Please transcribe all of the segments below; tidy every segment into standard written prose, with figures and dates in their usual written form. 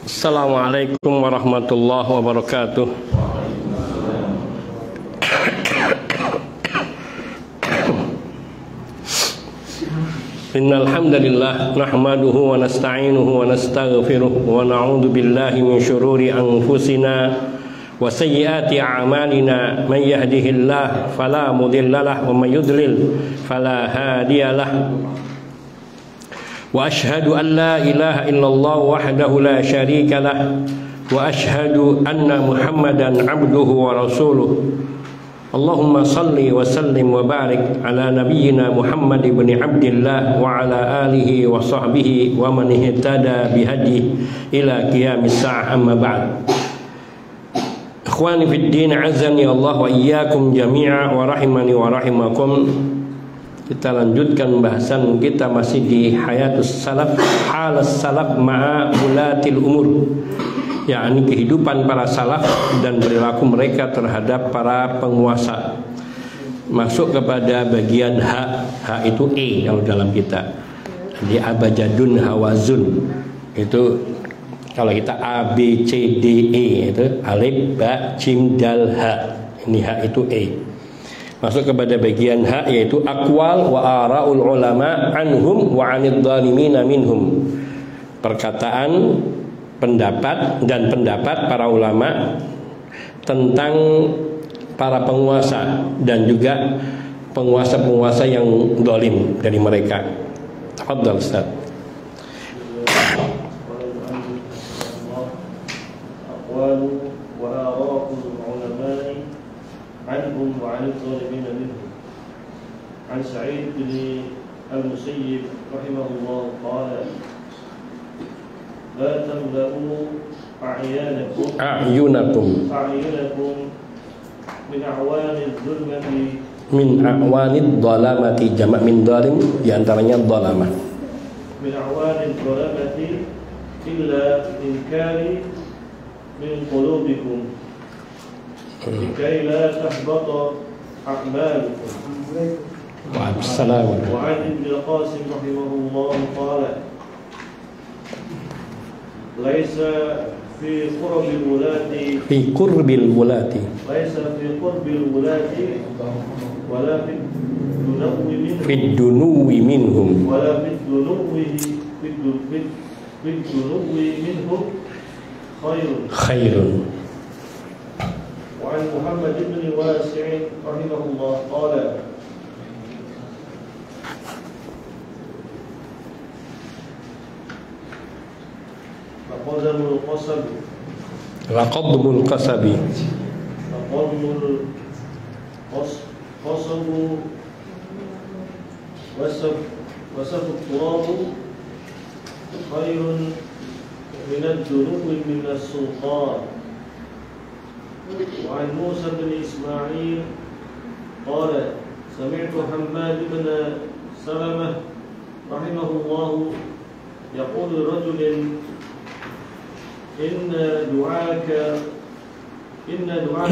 Assalamualaikum warahmatullahi wabarakatuh. Innal hamdalillah nahmaduhu wa nasta'inuhu wa nastaghfiruh wa na'udzu billahi min shururi anfusina wa sayyiati a'malina. Man yahdihillahu fala mudhillalah wa may yudlil fala hadiyalah. Wa ashhadu an la ilaha illallah wahdahu la syarika lah wa ashhadu anna Muhammadan abduhu wa rasuluh. Allahumma salli wa sallim wa barik ala nabiyyina Muhammad ibn Abdillah wa ala alihi wa sahbihi wa man ihtada bihadihi ila qiyamis sa'ah, amma ba'd. Ikhwani fid din, azani Allah wa iyyakum jami'a wa rahimani wa rahimakum. Kita lanjutkan bahasan kita masih di hayatus salaf, halas salaf ma'a ulatil umur, yakni kehidupan para salaf dan perilaku mereka terhadap para penguasa. Masuk kepada bagian H itu E kalau dalam kita. Jadi abajadun hawazun itu kalau kita A B C D E itu alif ba jim dal ha. Ini H itu E. Masuk kepada bagian H yaitu aqwal wa araul ulama anhum wa anid dhalimina minhum. Perkataan, pendapat dan pendapat para ulama tentang para penguasa dan juga penguasa-penguasa yang zalim dari mereka. Tafadhal Ustaz. Aqwalu wa ara'ul ulama anhum wa 'anil zalimin minhum. An Sa'id bin al-Musayyib rahimahullah qala la tamla'u a'yunakum min a'wanid dhulmati min a'wanid dhalamati, jamak min dhalim diantaranya dhalamah. Min a'wanid dhalamati illa inkari min qulubikum likai la tahbata a'malukum. Wa'alaikumussalam. Wa 'an Ibn al-Qasim rahimahullah qala laisa fi qurbil wulati laisa fi qurbil wulati wala fi dunuwi minhum wala fi dunuwi minhum khairun. Wa 'an Muhammad ibn Wasi' rahimahullah qala Raqadmul qasabi wasafu turabu khairun minad dunuwi minas sultan. Wa 'an Musa bin Ismail qala sami'tu Hammad bin Salamah rahimahullah yaqulu rajulin إن دعاك إن دعاك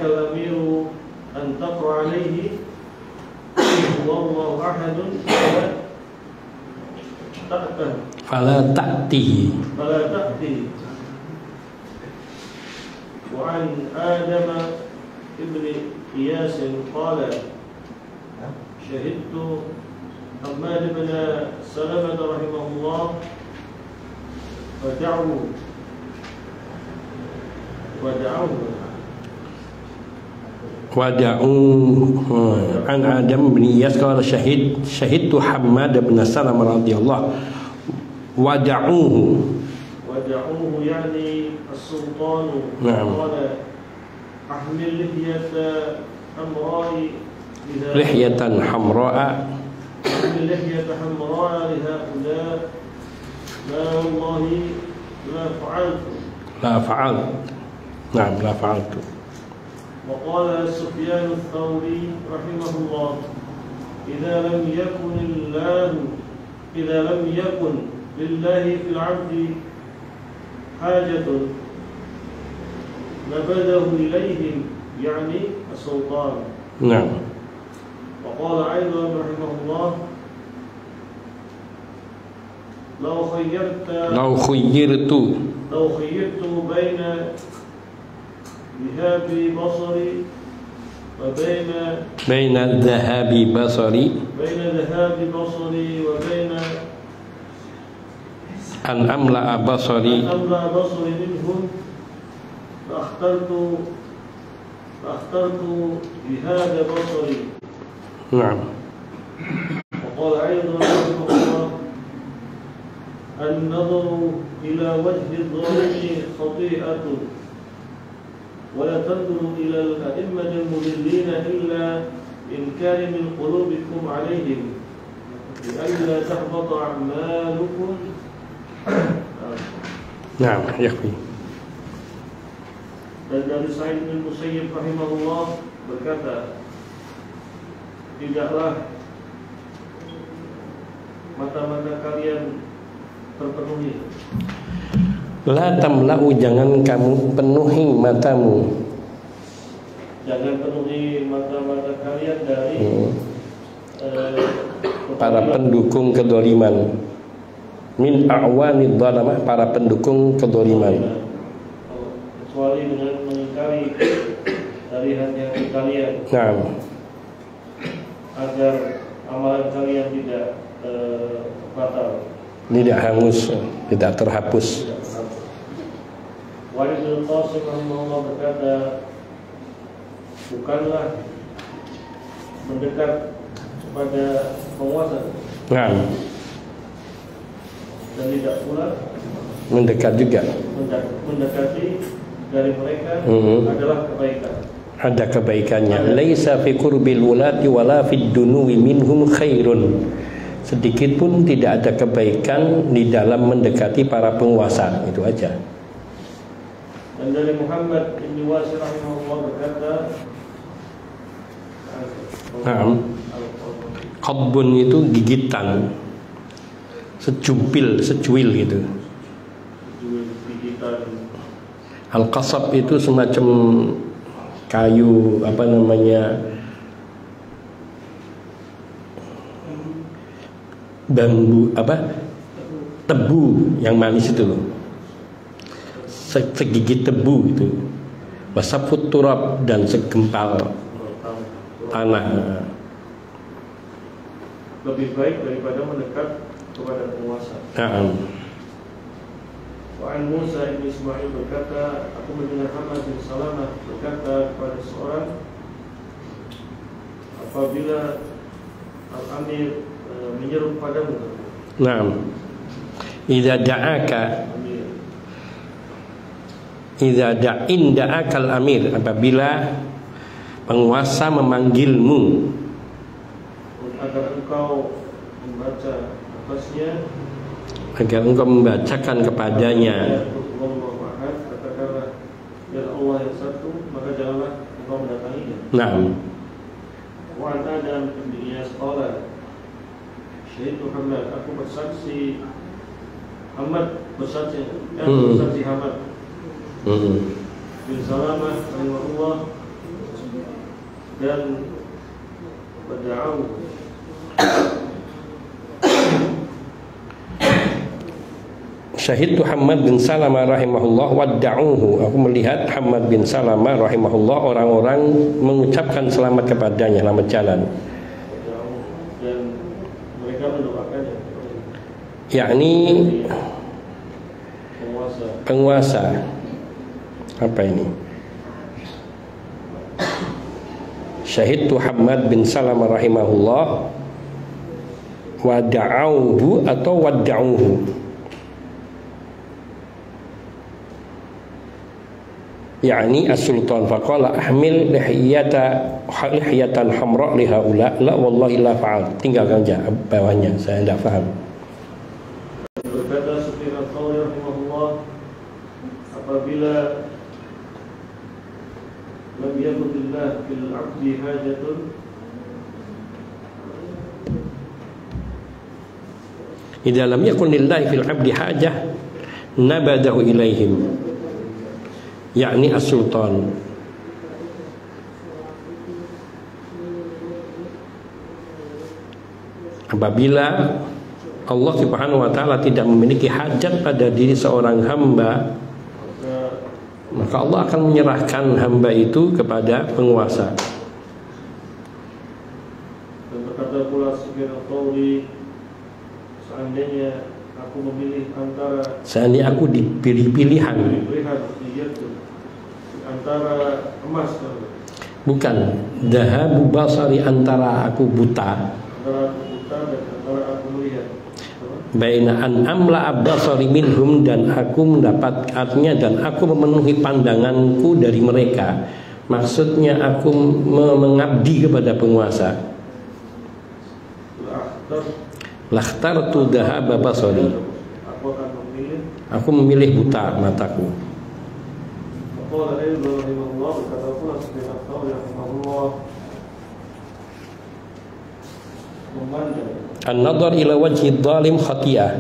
الأمير أن تقرأ عليه هو الله أحد فلا تأتيه. وعن آدم ابن إياس قال شهدت حماد بن سلمة رحمه الله ودعوه عن آدم بن إياس قال شهدت حماد بن سلمة رضي الله ودعوه يعني السلطان. نعم. قال أحمل لحية حمراء لهؤلاء لا والله لا فعلت. وقال سفيان الثوري رحمه الله إذا لم يكن لله في العبد حاجة نبذه إليهم يعني السلطان. Nah. وقال أيضا رحمه الله لو خيرت بين ذهاب بصري بين ذهاب بصري وبين أن أملأ بصري منهم فاخترت بهذا بصري. نعم. وقال أيضا رحمه الله النظر إلى وجه الظالم خطيئة ولا تنظر إلى الأئمة المضلين إلا إن كان من قلوبكم عليهم لئلا تحبط أعمالكم. نعم يكفي. Dan dari Sa'id bin Musayyib rahimahullah berkata, tidaklah mata-mata kalian terpenuhi. La tamla'u, jangan kamu penuhi matamu. Jangan penuhi mata-mata kalian dari para pendukung kedoliman. Min a'wanid dhalamah, para pendukung kedoliman. Kecuali dengan mengingkari dari hati-hati kalian. Nah. Agar amalan kalian tidak batal, tidak hangus, tidak terhapus. Walid bin Qasim rahimahullah berkata, bukanlah mendekat kepada penguasa, nah, dan tidak pula mendekat juga. Mendekati dari mereka adalah kebaikan. Ada kebaikannya. Laisa fi qurbil wulati wala fid dunuwi minhum khairun. Sedikit pun tidak ada kebaikan di dalam mendekati para penguasa. Itu aja. Dan dari Muhammad bin Wasir rahimahullah berkata, qabbun itu gigitan, secuil gitu. Al-qasab itu semacam kayu, apa namanya, bambu, tebu yang manis itu loh, segigit tebu itu. Wasafut turab, dan segempal tanah. Lebih baik daripada mendekat kepada penguasa. Wa'an Musa bin Ismail berkata, aku mendengar Hamad bin Salamah berkata kepada seorang, apabila Al-Amir menyeru padamu. Naam. Idza da'aka al-amir, apabila penguasa memanggilmu agar engkau membaca atasnya, agar engkau membacakan kepadanya. Katakanlah, ya Allah yang satu, maka janganlah engkau mendatanginya. Naam. Wa Adam bin Iyas qala, Syahid Muhammad, aku bersaksi Hamad bersaksi Hamad bin Salamah rahimahullah, dan wada'au Syahidtu Hamad bin Salamah rahimahullah wadda'uhu. Aku melihat Hamad bin Salamah rahimahullah, orang-orang mengucapkan selamat kepadanya, selamat jalan. Dan mereka mendoakannya. Yakni penguasa. Apa ini? Syahidtu Hamad bin Salamah rahimahullah wadda'uhu atau wadda'uhu. Yani as-sultan faqala ahmil lihiyatan hamra lihaula, la wallahi la fa'al. Tinggalkan aja bawahnya, saya tidak paham. Berkata Sufyan Ats-Tsauri rahimahullah, apabila lam yakudillah fil 'abdi hajatun, idza lam yakun lillahi fil 'abdi hajah nabadahu ilaihim, yakni as-sultan. Apabila Allah Subhanahu wa taala tidak memiliki hajat pada diri seorang hamba, maka Allah akan menyerahkan hamba itu kepada penguasa. Dan berkata pula Sufyan Ats-Tsauri, seandainya aku diberi pilihan antara emas, bukan dhahabu basari, antara aku buta, dan antara aku melihat, baina an amla abasari minhum, dan aku mendapat, artinya dan aku memenuhi pandanganku dari mereka, maksudnya aku mengabdi kepada penguasa. Lakhtartu dhahaba basari, aku memilih buta mataku. An-nadhar ila wajhi dhalim khati'ah,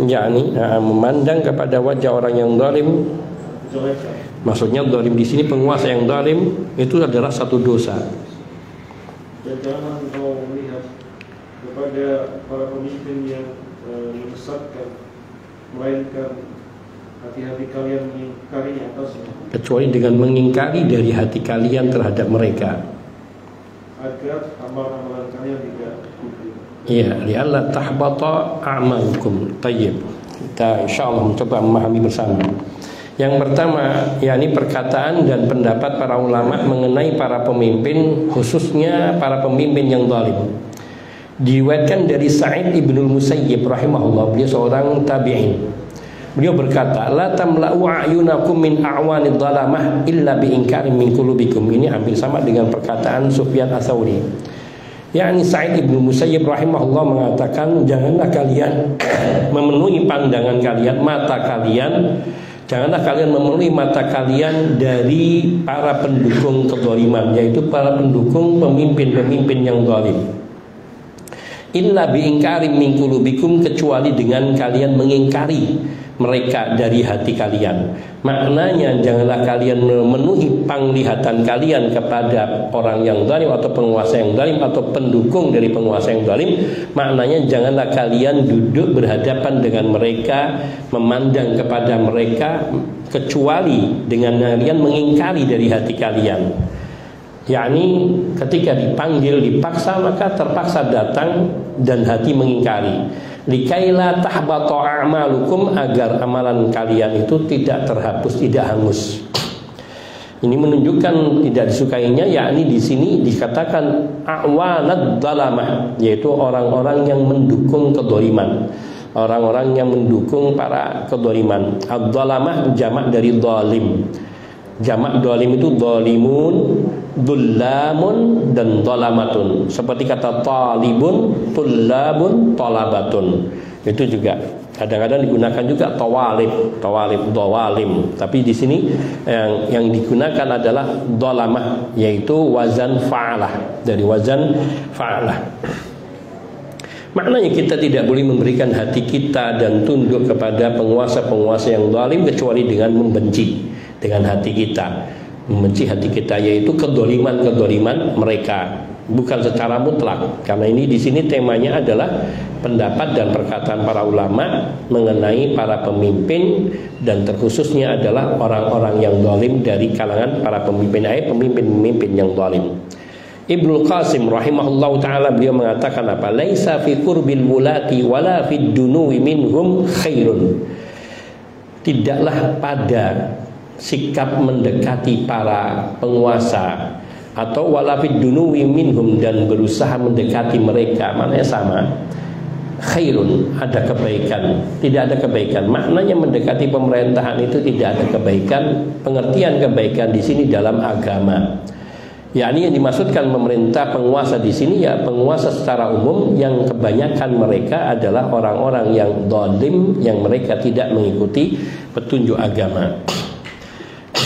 yakni memandang kepada wajah orang yang zalim. Maksudnya zalim di sini penguasa yang zalim itu adalah satu dosa. Dan jangan engkau melihat kepada para pemimpin yang menyesatkan, melainkan hati-hati kalian mengingkari atasnya, kecuali dengan mengingkari dari hati kalian terhadap mereka, agar amal-amalan kalian tidak gugur. Iya, li'alla tahbata a'malukum. Tayyib. Kita insyaallah mencoba memahami bersama. Yang pertama, yakni perkataan dan pendapat para ulama mengenai para pemimpin, khususnya para pemimpin yang zalim. Diriwayatkan dari Sa'id ibnul Musayyib rahimahullah, beliau seorang tabi'in. Beliau berkata, la tamla'u a'yunakum min a'wanid dhalamah illa bi'inkarin min qulubikum. Ini hampir sama dengan perkataan Sufyan Ats-Tsauri. Yakni Sa'id ibnul Musayyib rahimahullah mengatakan, janganlah kalian memenuhi pandangan kalian, mata kalian, janganlah kalian memenuhi mata kalian dari para pendukung kezaliman, yaitu para pendukung pemimpin-pemimpin yang zalim. Illa bi'inkarin min qulubikum, kecuali dengan kalian mengingkari mereka dari hati kalian. Maknanya janganlah kalian memenuhi penglihatan kalian kepada orang yang zalim atau penguasa yang zalim atau pendukung dari penguasa yang zalim. Maknanya janganlah kalian duduk berhadapan dengan mereka, memandang kepada mereka, kecuali dengan kalian mengingkari dari hati kalian. Yakni ketika dipanggil, dipaksa, maka terpaksa datang dan hati mengingkari. Likaila tahbata a'malukum, agar amalan kalian itu tidak terhapus, tidak hangus. Ini menunjukkan tidak disukainya, yakni di sini dikatakan a'wanad dhalamah, yaitu orang-orang yang mendukung kedzaliman, orang-orang yang mendukung para kedzaliman. Ad-dhalamah jamak dari dhalim. Jamak dhalim itu dhalimun, dhullamun, dan dhalamatun. Seperti kata talibun, tullabun, talabatun. Itu juga kadang-kadang digunakan juga tawalib, dhawalim. Tapi di sini yang digunakan adalah dhalamah, yaitu wazan fa'alah, dari wazan fa'alah. Maknanya kita tidak boleh memberikan hati kita dan tunduk kepada penguasa-penguasa yang zalim kecuali dengan membenci dengan hati kita, membenci hati kita, yaitu kedoliman mereka, bukan secara mutlak. Karena ini di sini temanya adalah pendapat dan perkataan para ulama mengenai para pemimpin, dan terkhususnya adalah orang-orang yang zalim dari kalangan para pemimpin, pemimpin-pemimpin yang zalim. Ibnu Qasim rahimahullahu taala beliau mengatakan apa? Laisa fi qurbil wulati wala fid dunuwi minhum khairun. Tidaklah pada sikap mendekati para penguasa atau wala fid dunuwi minhum, dan berusaha mendekati mereka, maknanya sama. Khairun, ada kebaikan, tidak ada kebaikan. Maknanya mendekati pemerintahan itu tidak ada kebaikan. Pengertian kebaikan di sini dalam agama, yakni yang dimaksudkan pemerintah, penguasa di sini ya penguasa secara umum, yang kebanyakan mereka adalah orang-orang yang zalim, yang mereka tidak mengikuti petunjuk agama.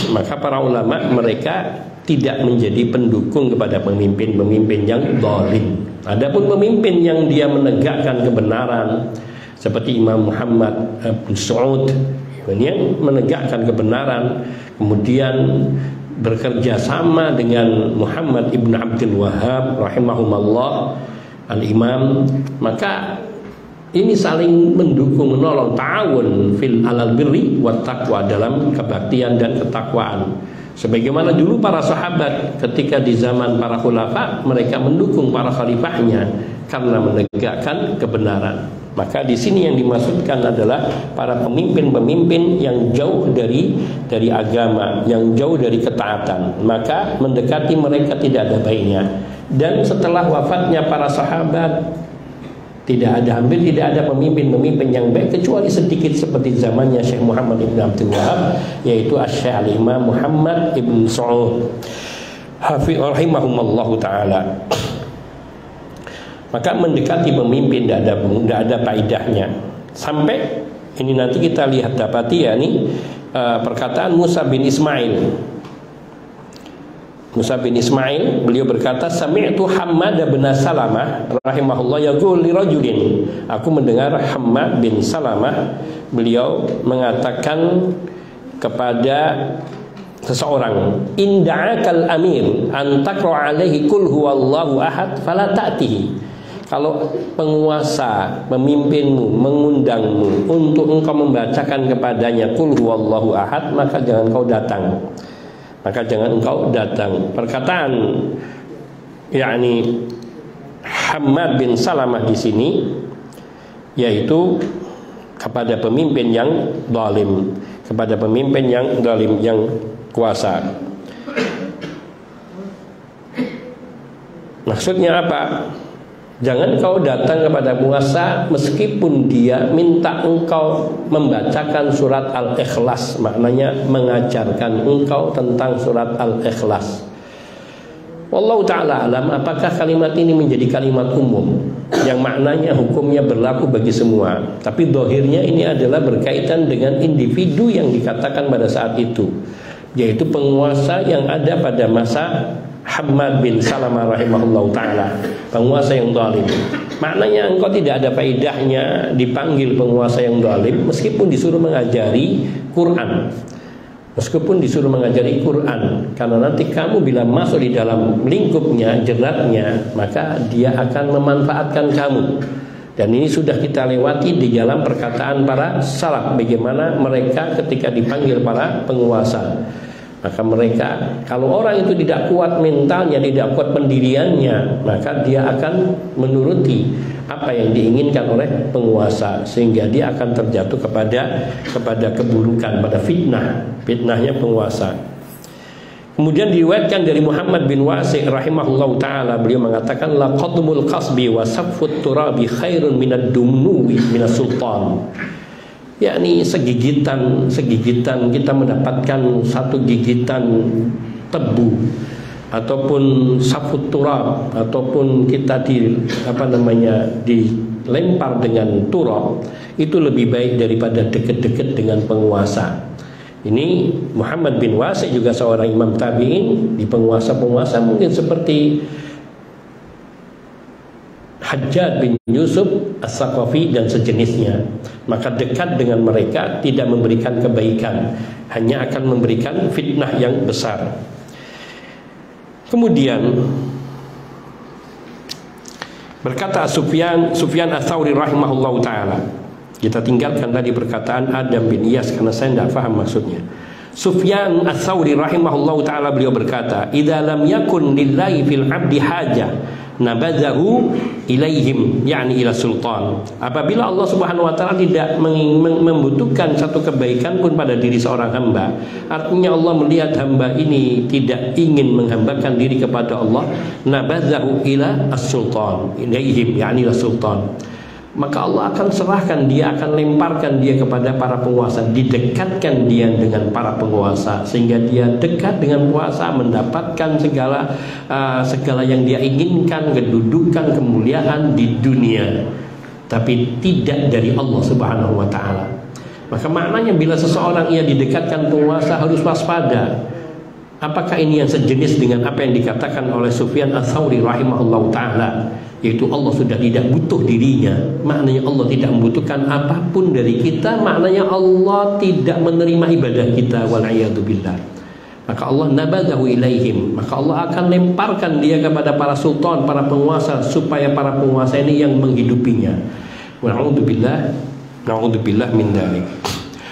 Maka para ulama mereka tidak menjadi pendukung kepada pemimpin-pemimpin yang zalim. Adapun pemimpin yang dia menegakkan kebenaran, seperti Imam Muhammad bin Saud, yang menegakkan kebenaran, kemudian bekerja sama dengan Muhammad ibn Abdul Wahhab rahimahumullah al-imam, maka ini saling mendukung menolong, ta'awun fil alal birri wat taqwa, dalam kebaktian dan ketakwaan. Sebagaimana dulu para sahabat ketika di zaman para khulafa, mereka mendukung para khalifahnya karena menegakkan kebenaran. Maka di sini yang dimaksudkan adalah para pemimpin-pemimpin yang jauh dari agama, yang jauh dari ketaatan. Maka mendekati mereka tidak ada baiknya. Dan setelah wafatnya para sahabat, hampir tidak ada pemimpin-pemimpin yang baik kecuali sedikit seperti zamannya Syekh Muhammad ibn Abdul Wahhab, yaitu Syekh al-Imam Muhammad ibn Saud rahimahumullahu taala. Maka mendekati pemimpin tidak ada faedahnya. Sampai ini nanti kita lihat dapati ya nih perkataan Musa bin Ismail. Musa bin Ismail, beliau berkata, sami'tu Hammad bin Salamah rahimahullah yaqul li rajulin. Aku mendengar Hammad bin Salamah, beliau mengatakan kepada seseorang, inda'akal amir an taqra alaihi qul huwallahu ahad fala ta'tihi. Kalau penguasa, pemimpinmu mengundangmu untuk engkau membacakan kepadanya qul huwallahu ahad, maka jangan kau datang. Perkataan yakni Hammad bin Salamah di sini yaitu kepada pemimpin yang zalim, yang kuasa. Maksudnya apa? Jangan kau datang kepada penguasa meskipun dia minta engkau membacakan surat Al-Ikhlas. Maknanya mengajarkan engkau tentang surat Al-Ikhlas. Wallahu ta'ala alam, apakah kalimat ini menjadi kalimat umum yang maknanya hukumnya berlaku bagi semua. Tapi dohirnya ini adalah berkaitan dengan individu yang dikatakan pada saat itu, yaitu penguasa yang ada pada masa Hammad bin Salamah rahimahullah ta'ala, penguasa yang zalim. Maknanya engkau tidak ada faedahnya dipanggil penguasa yang zalim meskipun disuruh mengajari Quran. Karena nanti kamu bila masuk di dalam lingkupnya, jeratnya, maka dia akan memanfaatkan kamu. Dan ini sudah kita lewati di dalam perkataan para salaf, bagaimana mereka ketika dipanggil para penguasa. Maka mereka, kalau orang itu tidak kuat mentalnya, tidak kuat pendiriannya, maka dia akan menuruti apa yang diinginkan oleh penguasa, sehingga dia akan terjatuh kepada keburukan, pada fitnahnya penguasa. Kemudian diriwayatkan dari Muhammad bin Wasi' rahimahullahu taala, beliau mengatakan la qadmul qasbi wa safut turabi khairun minad dumnuwi minas sultan. Yakni segigitan kita mendapatkan satu gigitan tebu ataupun safut turab, ataupun kita dilempar dengan turab, itu lebih baik daripada dekat-dekat dengan penguasa. Ini Muhammad bin Wasi' juga seorang imam tabi'in, di penguasa-penguasa mungkin seperti Hajjaj bin Yusuf As-Saqafi dan sejenisnya. Maka dekat dengan mereka tidak memberikan kebaikan, hanya akan memberikan fitnah yang besar. Kemudian berkata Sufyan Ats-Tsauri rahimahullahu taala. Kita tinggalkan tadi perkataan Adam bin Iyas karena saya tidak paham maksudnya. Sufyan Ats-Tsauri rahimahullahu taala, beliau berkata, "Idza lam yakun lillahi fil 'abdi hajah nabadzahu ilaihim, yakni ila sultan." Apabila Allah Subhanahu wa taala tidak membutuhkan satu kebaikan pun pada diri seorang hamba, artinya Allah melihat hamba ini tidak ingin menghambakan diri kepada Allah, nabadzahu ila as-sultan, ilaihim, yakni ila sultan. Maka Allah akan serahkan dia, akan lemparkan dia kepada para penguasa, didekatkan dia dengan para penguasa, sehingga dia dekat dengan penguasa, mendapatkan segala yang dia inginkan, kedudukan, kemuliaan di dunia, tapi tidak dari Allah Subhanahu wa taala. Maka maknanya bila seseorang ia didekatkan penguasa harus waspada. Apakah ini yang sejenis dengan apa yang dikatakan oleh Sufyan Ats-Tsauri rahimahullahu taala, yaitu Allah sudah tidak butuh dirinya. Maknanya Allah tidak membutuhkan apapun dari kita. Maknanya Allah tidak menerima ibadah kita, wal'iyadu billah. Maka Allah nabadahu ilaihim, maka Allah akan lemparkan dia kepada para sultan, para penguasa, supaya para penguasa ini yang menghidupinya. Na'udzubillah min dzalik.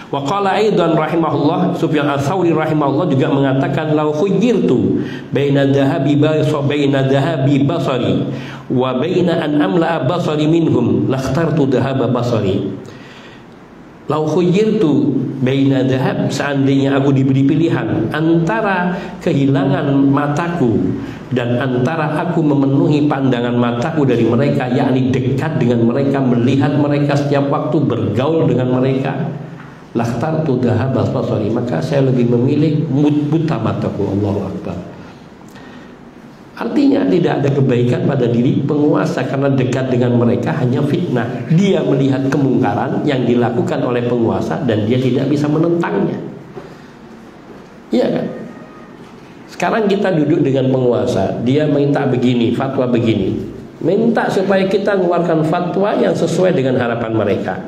Wa qala aidan rahimahullah, Sufyan Ats-Tsauri rahimahullah juga mengatakan, lau khuyyirtu baina dhahabi basari wa baina an amla'a basari minhum lakhtartu dhahaba basari. Lau khuyyirtu baina dhahab, seandainya aku diberi pilihan antara kehilangan mataku dan antara aku memenuhi pandangan mataku dari mereka, yakni dekat dengan mereka, melihat mereka setiap waktu, bergaul dengan mereka, lakhtartu dhahaba basari, maka saya lebih memilih buta mataku. Allahu Akbar. Artinya tidak ada kebaikan pada diri penguasa, karena dekat dengan mereka hanya fitnah. Dia melihat kemungkaran yang dilakukan oleh penguasa dan dia tidak bisa menentangnya. Iya kan? Sekarang kita duduk dengan penguasa, dia minta begini, fatwa begini, minta supaya kita mengeluarkan fatwa yang sesuai dengan harapan mereka.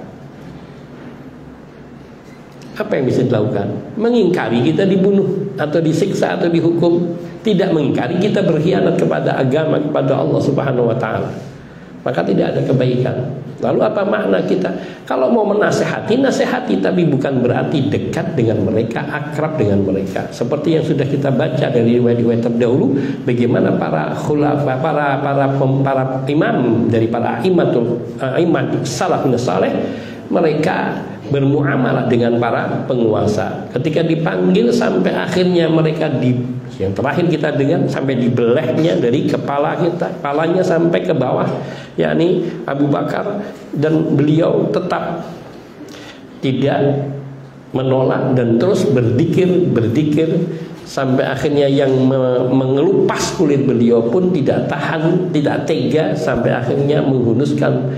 Apa yang bisa dilakukan? Mengingkari kita dibunuh atau disiksa atau dihukum. Tidak mengingkari kita berkhianat kepada agama, kepada Allah Subhanahu wa ta'ala. Maka tidak ada kebaikan. Lalu apa makna kita? Kalau mau menasehati, nasehati, tapi bukan berarti dekat dengan mereka, akrab dengan mereka. Seperti yang sudah kita baca dari riwayat-riwayat terdahulu, bagaimana para khulafa, para imam dari para imam salafun saleh, mereka bermuamalah dengan para penguasa. Ketika dipanggil sampai akhirnya mereka yang terakhir kita dengar sampai dibelehnya dari kepalanya sampai ke bawah, yakni Abu Bakar, dan beliau tetap tidak menolak dan terus berzikir sampai akhirnya yang mengelupas kulit beliau pun tidak tahan, tidak tega, sampai akhirnya menghunuskan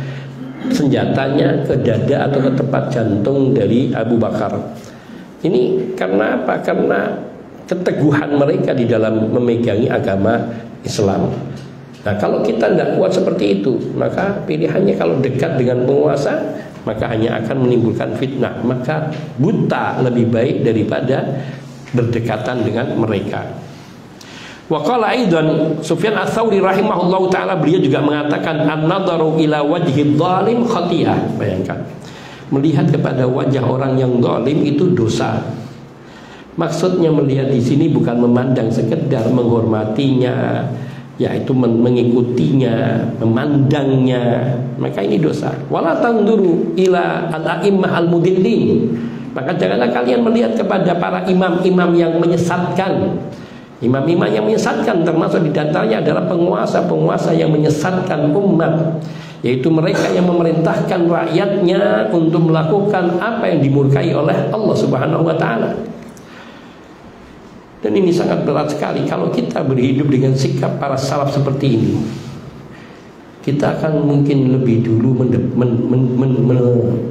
senjatanya ke dada atau ke tempat jantung dari Abu Bakar. Ini karena apa? Karena keteguhan mereka di dalam memegangi agama Islam. Nah, kalau kita tidak kuat seperti itu, maka pilihannya kalau dekat dengan penguasa, maka hanya akan menimbulkan fitnah. Maka buta lebih baik daripada berdekatan dengan mereka. Wa qala aidan Sufyan Ats-Tsauri rahimahullahu taala, beliau juga mengatakan, an-nadharu ila wajhi dhalim khati'ah. Bayangkan, melihat kepada wajah orang yang zalim itu dosa. Maksudnya melihat di sini bukan memandang sekedar menghormatinya, yaitu mengikutinya, memandangnya, maka ini dosa. Wala tanduru ila al-a'immah al-mudillin, maka janganlah kalian melihat kepada para imam-imam yang menyesatkan. Imam-imam yang menyesatkan termasuk di antaranya adalah penguasa-penguasa yang menyesatkan umat, yaitu mereka yang memerintahkan rakyatnya untuk melakukan apa yang dimurkai oleh Allah Subhanahu wa taala. Dan ini sangat berat sekali kalau kita berhidup dengan sikap para salaf seperti ini. Kita akan mungkin lebih dulu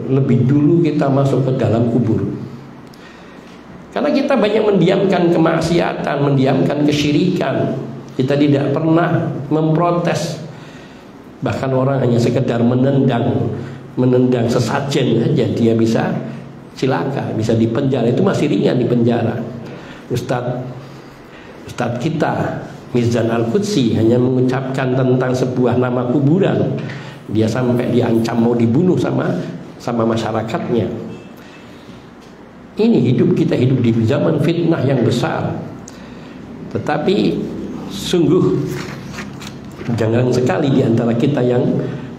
lebih dulu kita masuk ke dalam kubur. Karena kita banyak mendiamkan kemaksiatan, mendiamkan kesyirikan. Kita tidak pernah memprotes. Bahkan orang hanya sekedar menendang sesajen saja dia bisa cilaka, bisa dipenjara. Itu masih ringan di penjara. Ustadz kita Mizan Al-Qudsi hanya mengucapkan tentang sebuah nama kuburan, dia sampai diancam mau dibunuh sama masyarakatnya. Ini kita hidup di zaman fitnah yang besar. Tetapi sungguh jarang sekali di antara kita yang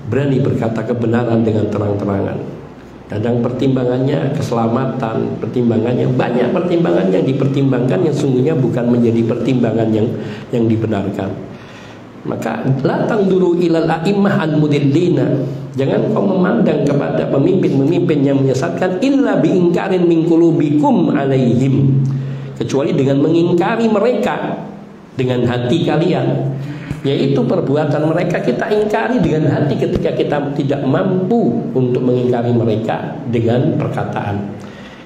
berani berkata kebenaran dengan terang-terangan. Kadang pertimbangannya keselamatan, pertimbangannya banyak pertimbangan yang dipertimbangkan yang sungguhnya bukan menjadi pertimbangan yang dibenarkan. Maka latang dulu ilal a'immah al-mudillina, jangan kau memandang kepada pemimpin-pemimpin yang menyesatkan, illa biingkarin min qulubikum alaihim, kecuali dengan mengingkari mereka dengan hati kalian. Yaitu perbuatan mereka kita ingkari dengan hati ketika kita tidak mampu untuk mengingkari mereka dengan perkataan.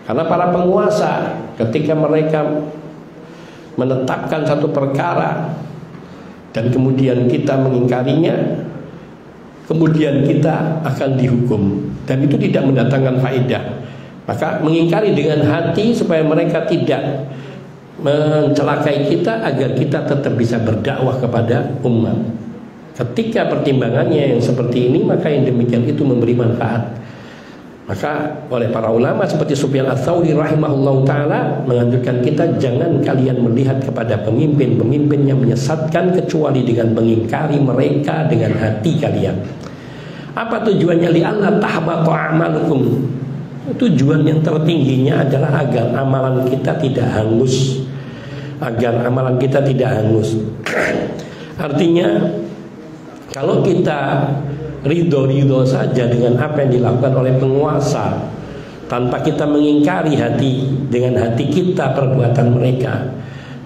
Karena para penguasa ketika mereka menetapkan satu perkara dan kemudian kita mengingkarinya, kemudian kita akan dihukum, dan itu tidak mendatangkan faedah. Maka mengingkari dengan hati supaya mereka tidak mencelakai kita agar kita tetap bisa berdakwah kepada umat. Ketika pertimbangannya yang seperti ini, maka yang demikian itu memberi manfaat. Maka oleh para ulama seperti Sufyan Ats-Tsauri rahimahullahu taala menganjurkan kita jangan kalian melihat kepada pemimpin-pemimpin yang menyesatkan kecuali dengan mengingkari mereka dengan hati kalian. Apa tujuannya? Li'alla tahbata a'malukum. Tujuan yang tertingginya adalah agar amalan kita tidak hangus. Agar amalan kita tidak hangus. Artinya kalau kita ridho saja dengan apa yang dilakukan oleh penguasa tanpa kita mengingkari dengan hati kita perbuatan mereka,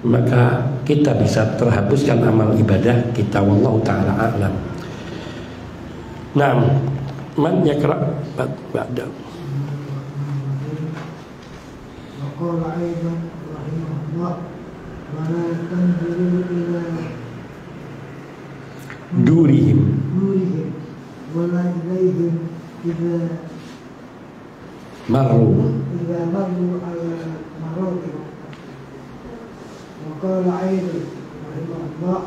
maka kita bisa terhapuskan amal ibadah kita. Wallahu ta'ala a'lam. Nah, man yakra ba'da. Waqala aidan rahimahullah wa la tanzuru ila durihim wala ilaihim idza marru ala marati. Waqala aidan rahimahullah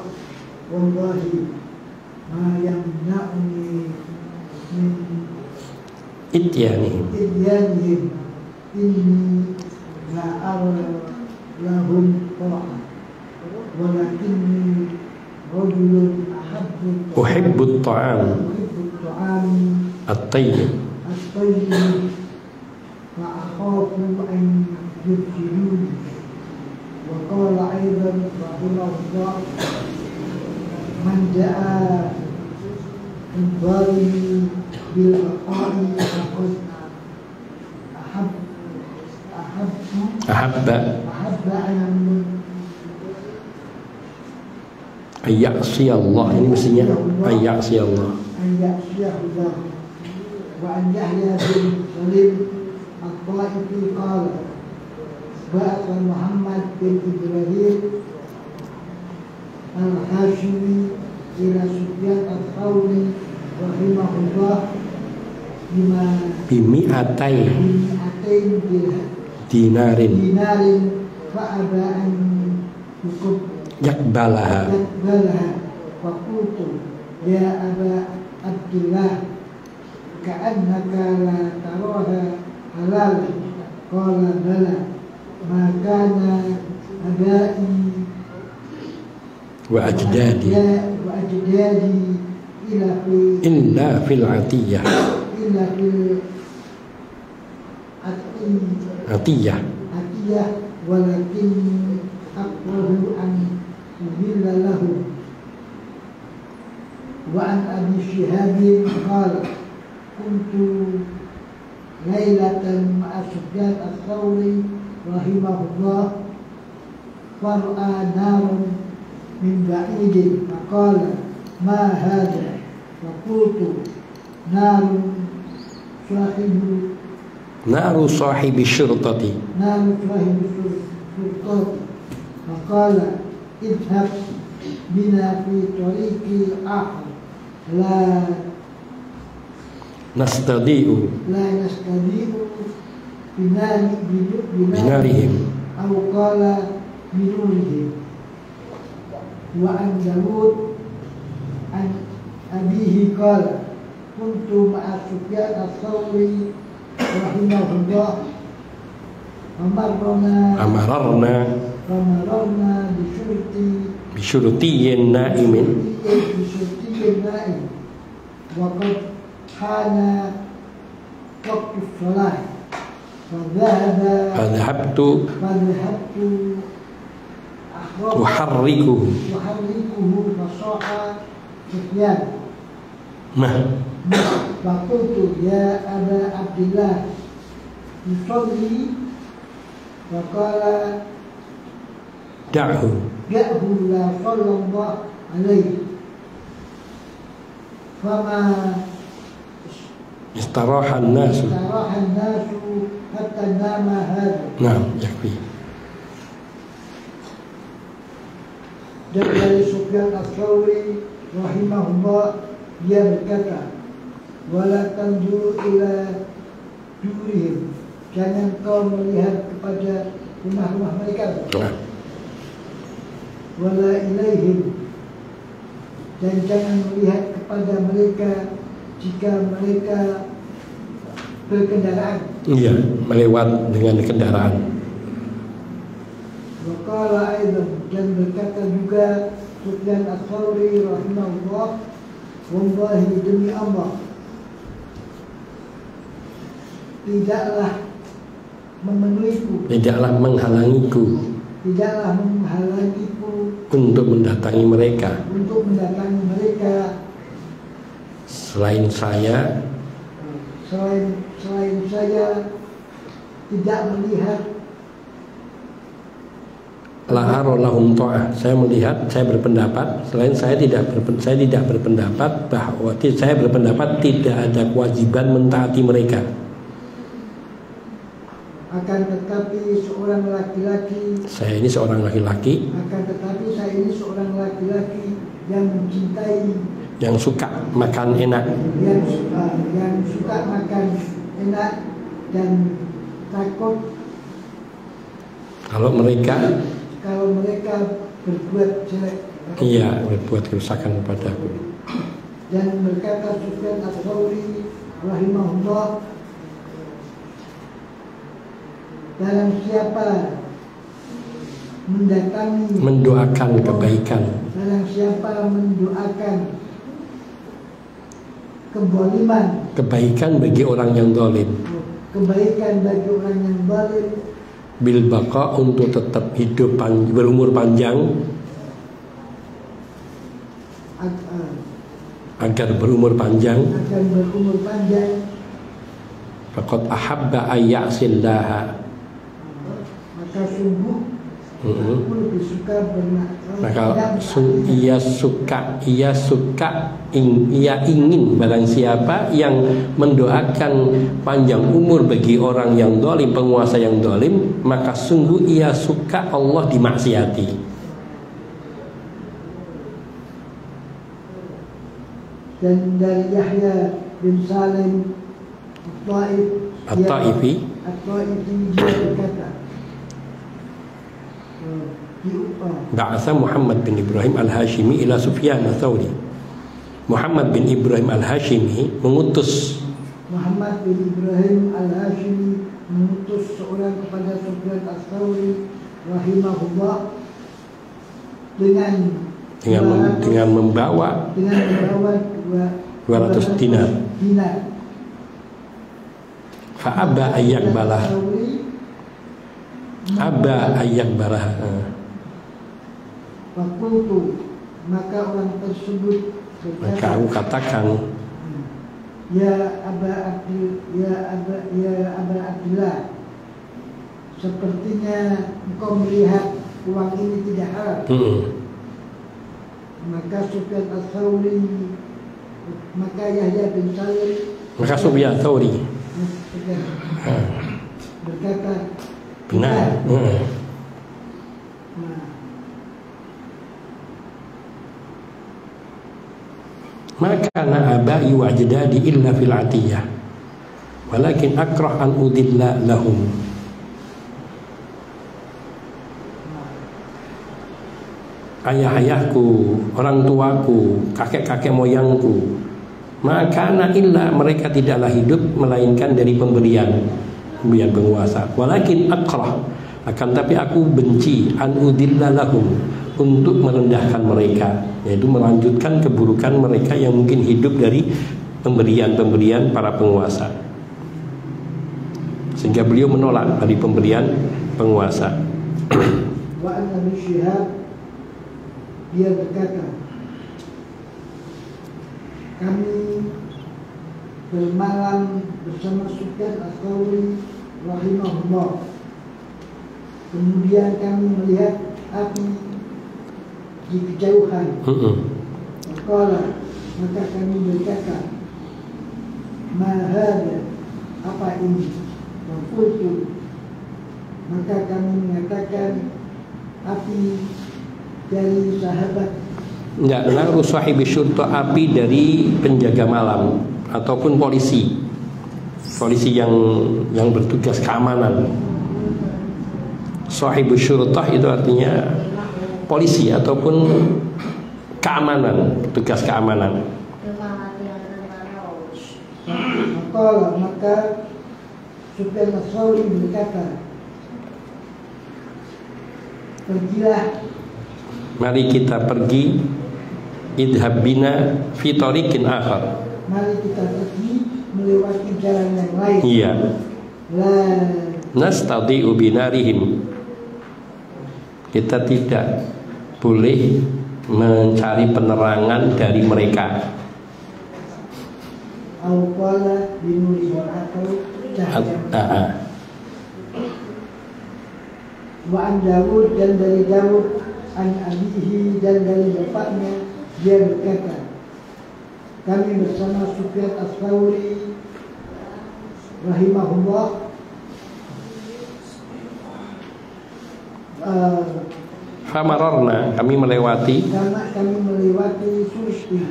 wallahi ma yamna'uni min ityanihim inni la ara lahum ta'a walakinni rajulun uhibbu at-ta'am at-tayyib fa akhafu an yufsiduni. Wa qala aidan rahimahullah man ja'a al-zalimi bil aqa'i faqad ahabba ayyasi Allah. Ini mestinya ayyasi Allah. Wa an Yahya bin Salim al-Ta'ifi qala ba'atha Muhammad bin Ibrahim al-Hashimi ila Sufyan al-Thawri rahimahullah bimi'atain dinarin fa'aba an yakbalaha faqultu ya Aba Abdullah ka'annaka la taraha halalan. Qala bala ma kana abai wa ajdadi illa fil atiyah walakin aqrahu an yuhilla lahu. Wa an Abi Shihab qala kuntu laylatan ma'a Sufyan ats-Tsauri rahimahullah far'a narun min ba'idin faqala ma hadha faqultu narun naru sahibi syurtati faqala idhab bina fi tariqi akhar la nastadi'u binarihim aw qala binurihim. Wa an Dawud an abihi qala kuntu ma'a Sufyan ats-Tsauri rahimahullah amararna bisyurtiyin na'imin wa qad hana waqtu shalah fadhahabtu uharrikuhu fasaha Sufyan faqultu ya Aba Abdillah yusalli faqala da'hu la sallallahu alaihi fama istaraha an-nasu hatta nama hadha. Naam, yakfi. Dan dari Sufyan ats-Tsauri rahimahullah dia berkata wala tanzuru ila durihim, jangan kau melihat kepada rumah-rumah mereka. wala ilaihim, dan jangan melihat kepada mereka jika mereka berkendaraan. Iya, melewat dengan kendaraan. Wa qala aidan, dan berkata juga Sufyan Ats-Tsauri rahimahullah, wallahi demi Allah, tidaklah memenuhiku, tidaklah menghalangiku tidaklah menghalangiku untuk mendatangi mereka selain saya tidak melihat lahum ta'ah. Saya melihat, saya berpendapat selain saya tidak berpendapat bahwa saya berpendapat tidak ada kewajiban mentaati mereka. Akan tetapi seorang laki-laki, saya ini seorang laki-laki, akan tetapi saya ini seorang laki-laki yang mencintai, yang suka makan enak, yang suka makan enak, dan takut kalau mereka berbuat jelek, iya, berbuat kerusakan kepadaku. Dan berkata Sufyan Ats-Tsauri rahimahullah, barang siapa mendoakan kebaikan, barang siapa mendoakan kebaikan bagi orang yang zalim, bil baqa, untuk tetap hidup berumur panjang, agar berumur panjang, faqad ahabba ayyasillaha, maka sungguh aku lebih suka ia ingin barang siapa yang mendoakan panjang umur bagi orang yang zalim, penguasa yang zalim, maka sungguh ia suka Allah dimaksiati. Dan dari Yahya bin Salim At-Taifi dia berkata, Ba'atha Muhammad bin Ibrahim Al-Hashimi ila Sufyan Ats-Tsauri. Muhammad bin Ibrahim Al-Hashimi mengutus seorang kepada Sufyan Ats-Tsauri rahimahullah dengan membawa 200 dinar. Fa'aba ayyak balah, aba ayyak balah. Fakultu, maka orang tersebut berkata, maka aku katakan, ya Aba Abdillah, sepertinya engkau melihat uang ini tidak halal. Maka Sufyan Ats-Tsauri, maka Yahya bin Salim, maka Sufyan Ats-Tsauri berkata, benar. Maka na abai wa ajdadi illa fil atiyah, walakin akrah an udilla lahum. Ayah-ayahku, orang tuaku, kakek-kakek moyangku, maka na illa, mereka tidaklah hidup melainkan dari pemberian penguasa. Walakin akrah, akan tapi aku benci an udilla lahum, untuk merendahkan mereka, yaitu melanjutkan keburukan mereka yang mungkin hidup dari pemberian-pemberian para penguasa, sehingga beliau menolak dari pemberian penguasa. Wa an Abi Syihab, dia berkata, kami bermalam bersama Sufyan Ats-Tsauri rahimahullah, kemudian kami melihat api di kejauhan. Maka kami berkata, ma hadha, apa ini? Fakultu, maka kami mengatakan, api dari sahabat. Enggak, naru sahibi syurta, api dari penjaga malam ataupun polisi yang bertugas keamanan. Sahibi syurta itu artinya polisi ataupun keamanan, petugas keamanan. Maka Sufyan Ats-Tsauri berkata, pergilah, mari kita pergi, idhab bina fi tariqin akhar, mari kita pergi melewati jalan yang lain. iya, La nastadi'u binarihim, kita tidak boleh mencari penerangan dari mereka. Awqala binurihim, atau cahaya. Wa an Dawud, dan dari Dawud, an abihi, dan dari bapaknya, dia berkata, kami bersama Sufyan Ats-Tsauri rahimahullah Famarorna, kami melewati, karena kami melewati Sulisti,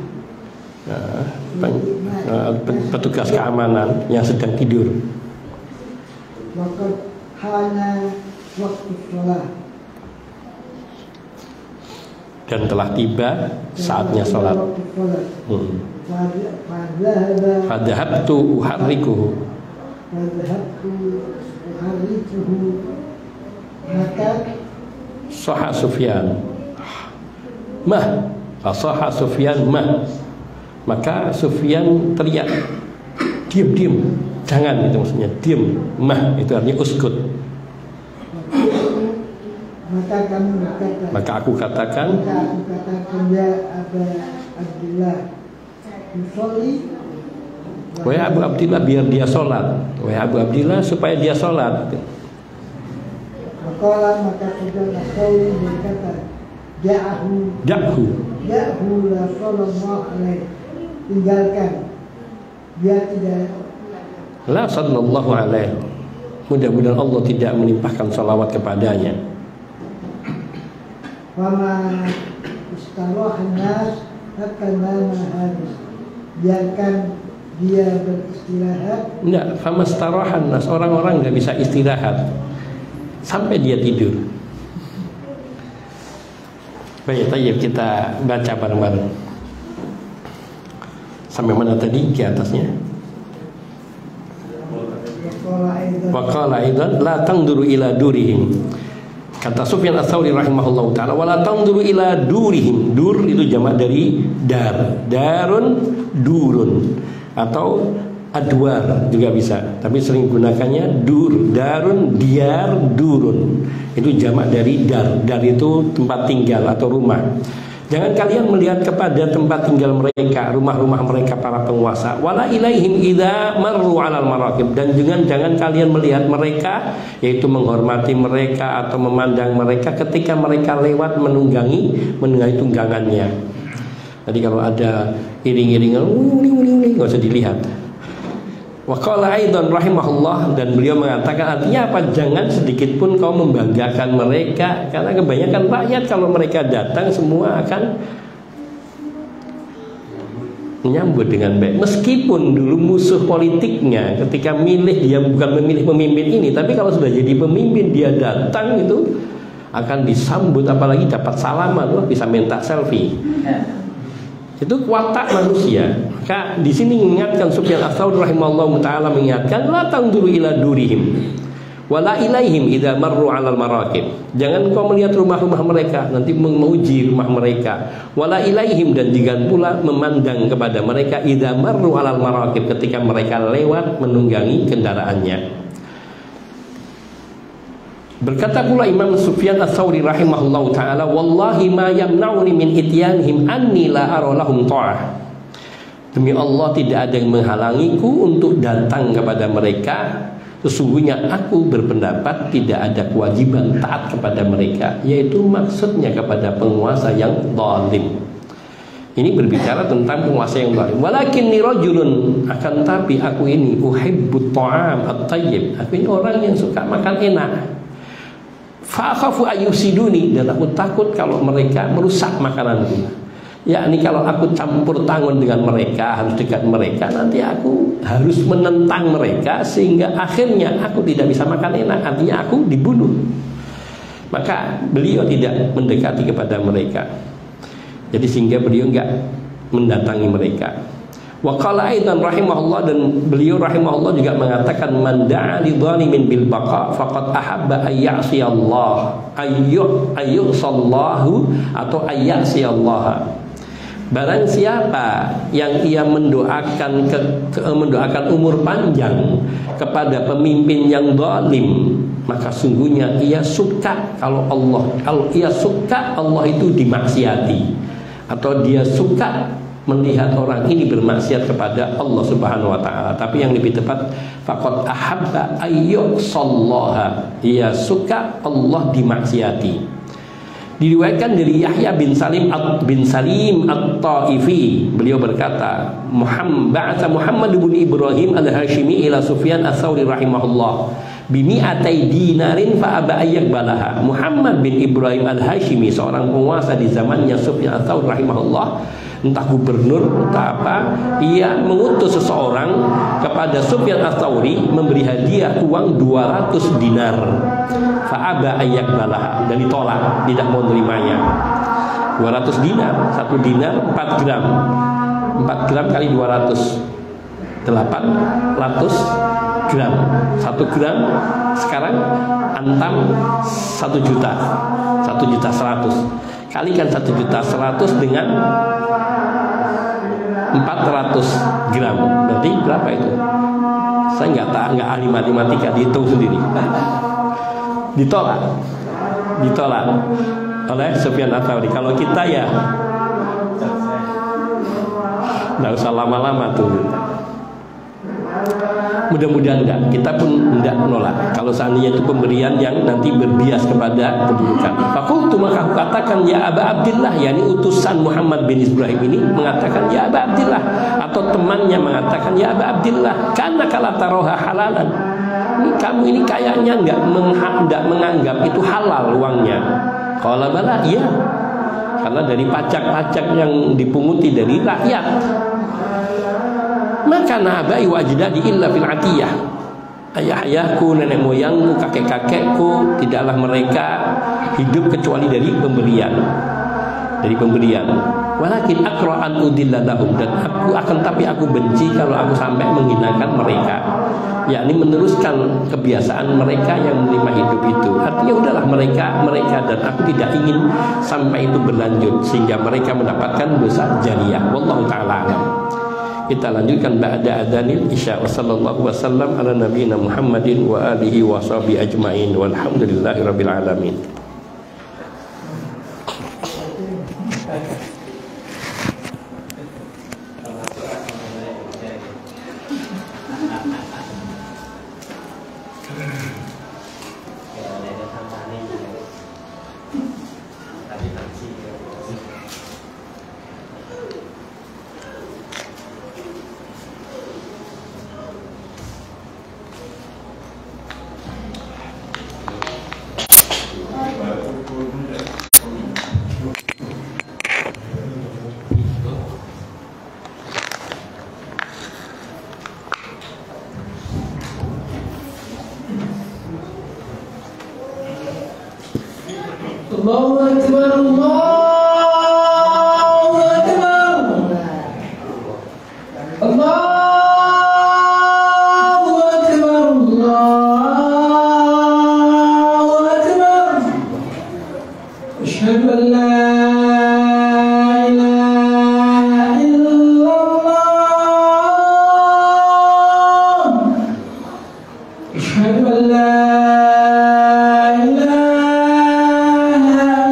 petugas keamanan yang sedang tidur. waqad hana waktu sholat, Dan telah tiba saatnya sholat. waktu sholat. Fadhahabtu uharrikuhu, maka Soha Sufyan mah, Soha Sufyan mah, maka Sufyan teriak, diam, jangan, itu maksudnya diam, mah itu artinya uskut. Maka aku katakan, ya Aba Abdillah, yusolli, wahai Abu Abdillah, biar dia sholat, wahai Abu Abdillah, supaya dia sholat. maka Sufyan Ats-Tsauri berkata, Da'hu la sallallahu alaihi, tinggalkan, dia tidak, La sallallahu alaihi, mudah-mudahan Allah tidak melimpahkan salawat kepadanya. Fama istarahan nas hatta nama hadis, biarkan dia beristirahat. Enggak, famastarahan nas, orang-orang nggak bisa istirahat sampai dia tidur. Baik, kita baca bareng-bareng. Sampai mana tadi? Di atasnya. Wa qala aidan la tangduru ila durihim. Kata Sufyan Ats-Tsauri rahimahullahu taala, wala tangduru ila durihim. Dur itu jamak dari dar. Darun, durun, atau adwar juga bisa, tapi sering gunakannya dur, darun, diar, durun. Itu jamak dari dar. Dar itu tempat tinggal atau rumah. Jangan kalian melihat kepada tempat tinggal mereka, rumah-rumah mereka para penguasa. Wala ilaihim idza marru 'alal maraqib, dan jangan kalian melihat mereka, yaitu menghormati mereka atau memandang mereka ketika mereka lewat menunggangi tunggangannya. Tadi kalau ada iring-iringan, nggak usah dilihat. Wa qala aidan rahimahullah, dan beliau mengatakan, artinya apa? Jangan sedikit pun kau membanggakan mereka, karena kebanyakan rakyat kalau mereka datang semua akan menyambut dengan baik. Meskipun dulu musuh politiknya ketika milih, dia bukan memilih pemimpin ini, tapi kalau sudah jadi pemimpin dia datang itu akan disambut, apalagi dapat salaman, wah, bisa minta selfie. Itu watak manusia. Maka di sini mengingatkan Sufyan Ats-Tsauri rahimahullahu taala, mengingatkan la tangduru ila durihim wala ilaihim idza marru 'alal maraqib. Jangan kau melihat rumah-rumah mereka, nanti menguji rumah mereka. Wala ilaihim, dan jangan pula memandang kepada mereka idza marru 'alal maraqib, ketika mereka lewat menunggangi kendaraannya. Berkata pula Imam Sufyan Ats-Tsauri rahimahullahu taala, wallahi ma yamna'uni min ityanihim anni la ara lahum ta'ah. Demi Allah, tidak ada yang menghalangiku untuk datang kepada mereka. Sesungguhnya aku berpendapat tidak ada kewajiban taat kepada mereka, yaitu maksudnya kepada penguasa yang zalim. Ini berbicara tentang penguasa yang zalim. Walakinni rajulun, akan tapi aku ini uhibbut ta'am at-tayyib. Aku ini orang yang suka makan enak. Fa'akhafu ayyusiduni, dan aku takut kalau mereka merusak makananku. Yakni kalau aku campur tangan dengan mereka, harus dekat mereka, nanti aku harus menentang mereka sehingga akhirnya aku tidak bisa makan enak, artinya aku dibunuh. maka beliau tidak mendekati kepada mereka. Jadi sehingga beliau enggak mendatangi mereka. Wa qala aidan rahimahullah, dan beliau rahimahullah juga mengatakan man da'a li dhalimin bil baqa faqad ahabba ay ya'si Allah ayyusallahu atau ayyasi Allah. Barang siapa yang ia mendoakan mendoakan umur panjang kepada pemimpin yang zalim, maka sungguhnya ia suka kalau ia suka Allah itu dimaksiati, atau dia suka melihat orang ini bermaksiat kepada Allah Subhanahu wa taala. Tapi yang lebih tepat, faqad ahabba ayyusallaha, dia suka Allah dimaksiati. Diriwayatkan dari Yahya bin Salim At-Taifi, beliau berkata, Muhammad bin Ibrahim Al-Hashimi ila Sufyan Ats-Tsauri rahimahullah bimi'atai dinarin fa aba ayyaqbalaha. Muhammad bin Ibrahim Al-Hashimi, seorang penguasa di zamannya Sufyan Ats-Tsauri rahimahullah, entah gubernur entah apa, ia mengutus seseorang kepada Sufyan Ats-Tsauri memberi hadiah uang 200 dinar. Fa'aba ayyaqbalaha, dan ditolak, tidak mau menerimanya. 200 dinar, 1 dinar 4 gram. 4 gram kali 200, 800 gram. 1 gram sekarang antam 1 juta. 1.100.000. Kalikan 1.100.000 dengan 400 gram. Berarti berapa itu? Saya nggak ahli matematika, dihitung sendiri. Ditolak oleh Sufyan Ats-Tsauri. Kalau kita ya nggak usah lama-lama tunggu. Mudah-mudahan enggak, kita pun enggak menolak kalau seandainya itu pemberian yang nanti berbias kepada keburukan. Fakultu, maka aku katakan ya Aba Abdillah, yakni utusan Muhammad bin Ibrahim ini mengatakan ya Aba Abdillah, atau temannya mengatakan ya Aba Abdillah, karena kala taroha halalan, ini kamu ini kayaknya enggak menganggap itu halal uangnya. Qala bala, iya, karena dari pajak-pajak yang dipunguti dari rakyat. Maka nabai wajdadi illa fil atiyah, ayah-ayahku, nenek moyangku, kakek-kakekku, tidaklah mereka hidup kecuali dari pemberian. Walakin akra an udilla lahum, dan tapi aku benci kalau aku sampai menghinakan mereka, yakni meneruskan kebiasaan mereka yang menerima hidup itu. Artinya udahlah mereka, dan aku tidak ingin sampai itu berlanjut sehingga mereka mendapatkan dosa jariyah. Wallahu taala alam. Kita lanjutkan ba'da adzanil isya. Wassallallahu wasallam ala nabiyina Muhammadin wa alihi wa sahbihi ajmain walhamdulillahirabbil alamin. Allahu Akbar, Allahu Akbar, Allahu Akbar, Allahu Akbar. Asyhadu an la ilaha illallah, asyhadu an la ilaha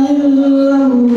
illallah.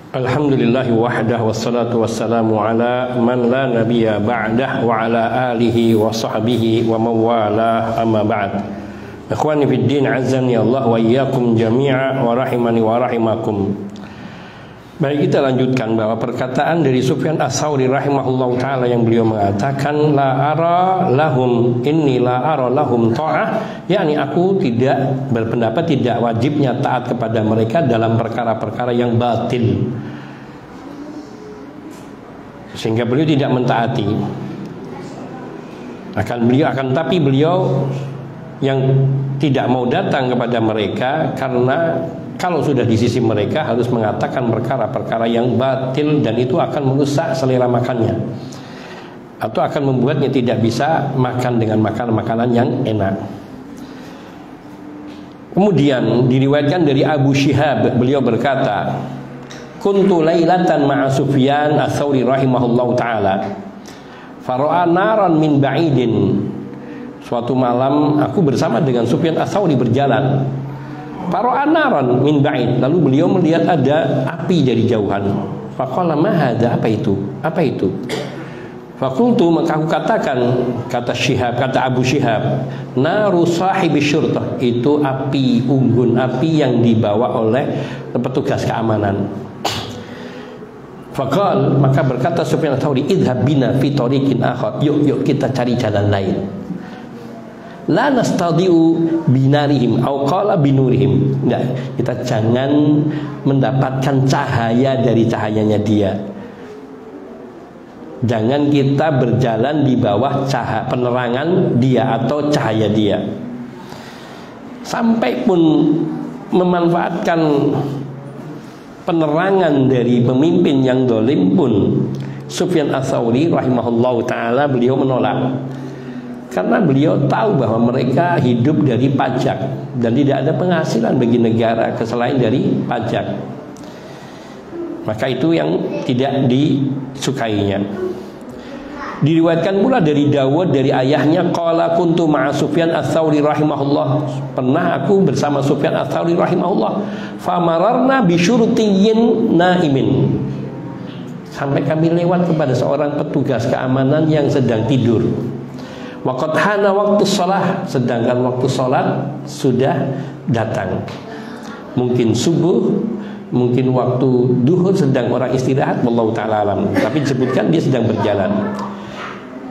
Alhamdulillahi wahdah wassalatu wassalamu ala man la nabiyya ba'dah wa ala alihi wa sahbihi wa mawalah amma ba'd. Ikhwani fid din, azani Allah wa iyyakum jami'a wa rahimani wa rahimakum. Baik, kita lanjutkan bahwa perkataan dari Sufyan Ats-Tsauri rahimahullahu taala yang beliau mengatakan la ara lahum inni la ara lahum ta'ah, yakni aku tidak berpendapat tidak wajibnya taat kepada mereka dalam perkara-perkara yang batil. Sehingga beliau tidak mentaati. Tapi beliau yang tidak mau datang kepada mereka karena kalau sudah di sisi mereka harus mengatakan perkara-perkara yang batil dan itu akan merusak selera makannya atau akan membuatnya tidak bisa makan dengan makanan-makanan yang enak. Kemudian diriwayatkan dari Abu Syihab, beliau berkata, kuntu lailatan ma'a Sufyan Ats-Tsauri rahimahullahu taala fara'a naran min ba'idin. Suatu malam aku bersama dengan Sufyan Ats-Tsauri berjalan, fara'a naran min ba'id, lalu beliau melihat ada api dari jauhan. Faqala ma hadza, apa itu? Apa itu? Faqultu, maka aku katakan, kata Abu Syihab, naru sahibi syurtah, itu api unggun, api yang dibawa oleh petugas keamanan. Faqal, maka berkata Sufyan Ats-Tsauri, idhab bina fi tariqin akhar, yuk kita cari jalan lain. La nastadiu binarihim au qala binurihim. Enggak, kita jangan mendapatkan cahaya dari cahayanya dia. Jangan kita berjalan di bawah cahaya penerangan dia atau cahaya dia. Sampai pun memanfaatkan penerangan dari pemimpin yang dolim pun Sufyan Ats-Tsauri rahimahullahu taala beliau menolak. Karena beliau tahu bahwa mereka hidup dari pajak dan tidak ada penghasilan bagi negara selain dari pajak. Maka itu yang tidak disukainya. Diriwayatkan pula dari Dawud dari ayahnya, qala kuntu ma'a Sufyan Ats-Tsauri rahimahullah, pernah aku bersama Sufyan Ats-Tsauri rahimahullah, famararna bi syurtiyyin naimin, sampai kami lewat kepada seorang petugas keamanan yang sedang tidur. Waqad hana waktu sholat, sedangkan waktu sholat sudah datang. Mungkin subuh, mungkin waktu duhur, sedang orang istirahat, wallahu ta'ala alam. Tapi disebutkan dia sedang berjalan.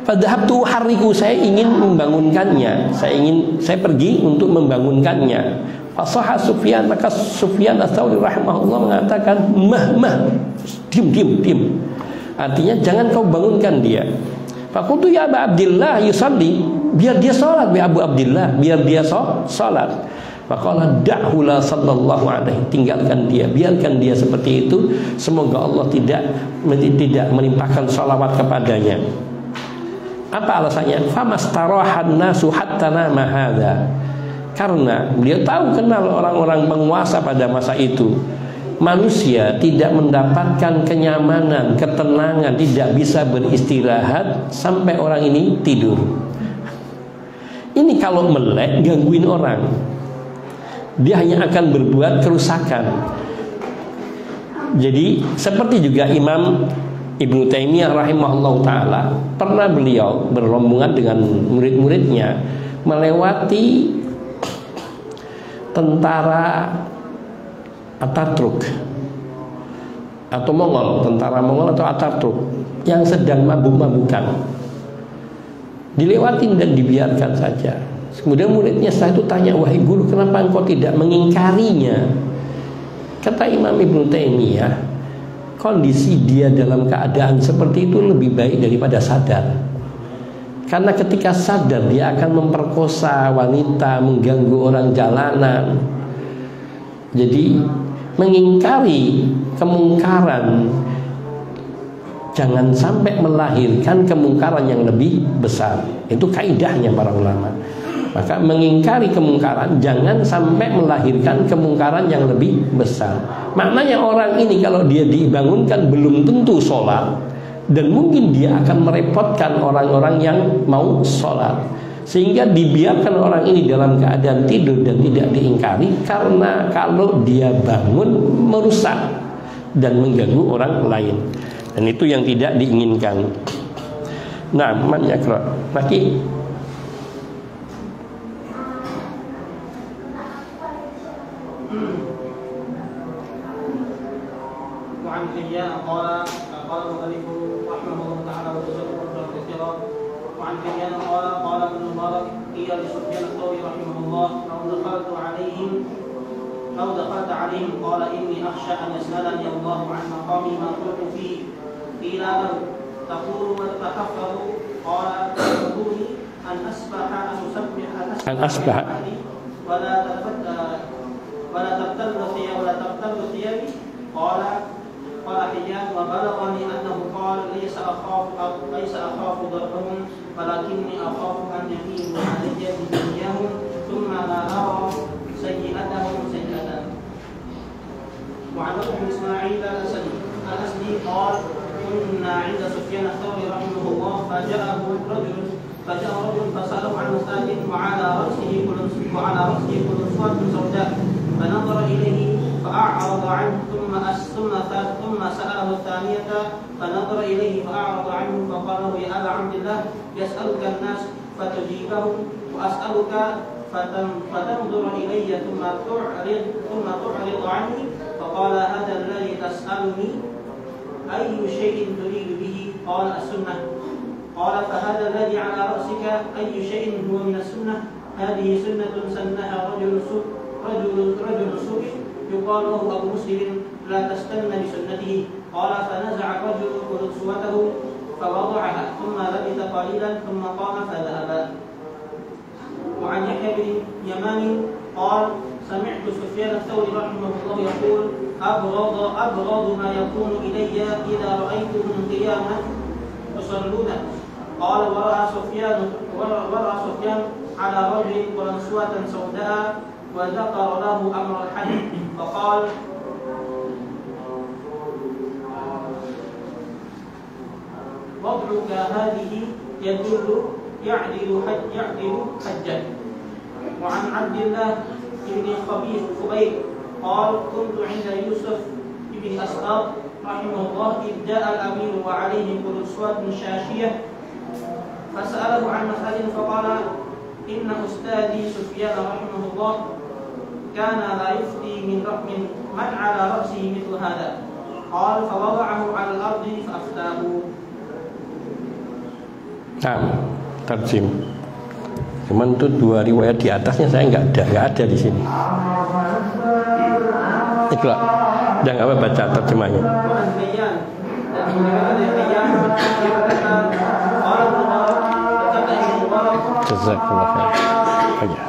Fadhahabtu hariku, saya ingin membangunkannya, saya pergi untuk membangunkannya. Fasaha Sufyan, maka Sufyan Ats-Tsauri rahimahullah mengatakan, diam. Artinya jangan kau bangunkan dia. Fakultu ya Abu Abdillah yusalli, biar dia sholat, ya Abu Abdillah, biar dia sholat. Faqala da'hula sallallahu alaihi, tinggalkan dia, biarkan dia seperti itu, semoga Allah tidak menimpakan sholawat kepadanya. Apa alasannya? Famastarahan nasu hatta nama hadza, karena beliau tahu kenal orang-orang penguasa pada masa itu. Manusia tidak mendapatkan kenyamanan, ketenangan, tidak bisa beristirahat sampai orang ini tidur. Ini kalau melek gangguin orang, dia hanya akan berbuat kerusakan. Jadi seperti juga Imam Ibnu Taimiyah rahimahullah ta'ala, pernah beliau berrombongan dengan murid-muridnya melewati tentara Ataturk atau Mongol, tentara Mongol atau Ataturk yang sedang mabuk-mabukan. Dilewatin dan dibiarkan saja. Kemudian muridnya setelah itu tanya, wahai guru, kenapa engkau tidak mengingkarinya? Kata Imam Ibnu Taimiyah, kondisi dia dalam keadaan seperti itu lebih baik daripada sadar. Karena ketika sadar dia akan memperkosa wanita, mengganggu orang jalanan. Jadi mengingkari kemungkaran, jangan sampai melahirkan kemungkaran yang lebih besar. Itu kaidahnya para ulama. Maka mengingkari kemungkaran jangan sampai melahirkan kemungkaran yang lebih besar. Maknanya orang ini kalau dia dibangunkan belum tentu sholat, dan mungkin dia akan merepotkan orang-orang yang mau sholat, sehingga dibiarkan orang ini dalam keadaan tidur dan tidak diingkari, karena kalau dia bangun merusak dan mengganggu orang lain, dan itu yang tidak diinginkan. Nah, man yakra lagi. وعن حيان قال المؤلف رحمه الله تعالى وجزاه الله كثيرا. وعن حيان قال ابن المبارك قيل لسفيان الثوري رحمه الله لو دخلت عليهم قال اني اخشى ان يسالني الله عن مقامي ما قلت فيه. قيل له تقول وتتحفظ قال تقولي ان اسبح ولا تبتل ثيابي. قال حيان وبلغني انه قال ليس اخاف ضربهم ولكني اخاف ان يميلوا علي بدنياهم ثم لا ارى سيئتهم سيئة. وعن ابن اسماعيل الاسدي قال كنا عند سفيان الثوري رحمه الله فجاء رجل فسأله عن مسألة وعلى رأسه قلنسوة سوداء فنظر إليه فأعرض عنه ثم سأله الثانية فنظر إليه فأعرض عنه فقال له يا أبا عبد الله يسألك الناس فتجيبه وأسألك فتنظر إلي ثم تعرض عني. فقال هذا الذي تسألني أي شيء تريد به؟ قال السنة. قال فهذا الذي على رأسك أي شيء هو من السنة؟ هذه سنة سنها رجل سوء يقال له أبو مسلم لا تستن بسنته. قال فنزع الرجل قلنسوته فوضعها ثم لبث قليلا ثم قام فذهب. وعن يحيى بن يمان قال سمعت سفيان الثوري رحمه الله يقول أبغض ما يكون إلي إذا رأيتهم قياما يصلون. قال ورأى سفيان على رجل قلنسوة سوداء وذكر له أمر الحج فقال وضعك هذه يعدل حجا. وعن عبد الله بن خبيب قال كنت عند يوسف بن أسقاط رحمه الله إذ جاء الأمير وعليه قلنسوة شاشية فسأله عن مسألة فقال إن أستاذي سفيان رحمه الله كان لا يفتي من على رأسه مثل هذا. قال فوضعه على الأرض فأفتاه. Nah, terjem. Cuman itu dua riwayat di atasnya saya nggak ada di sini. Itulah, jangan apa baca terjemahnya. Jazakallah khair.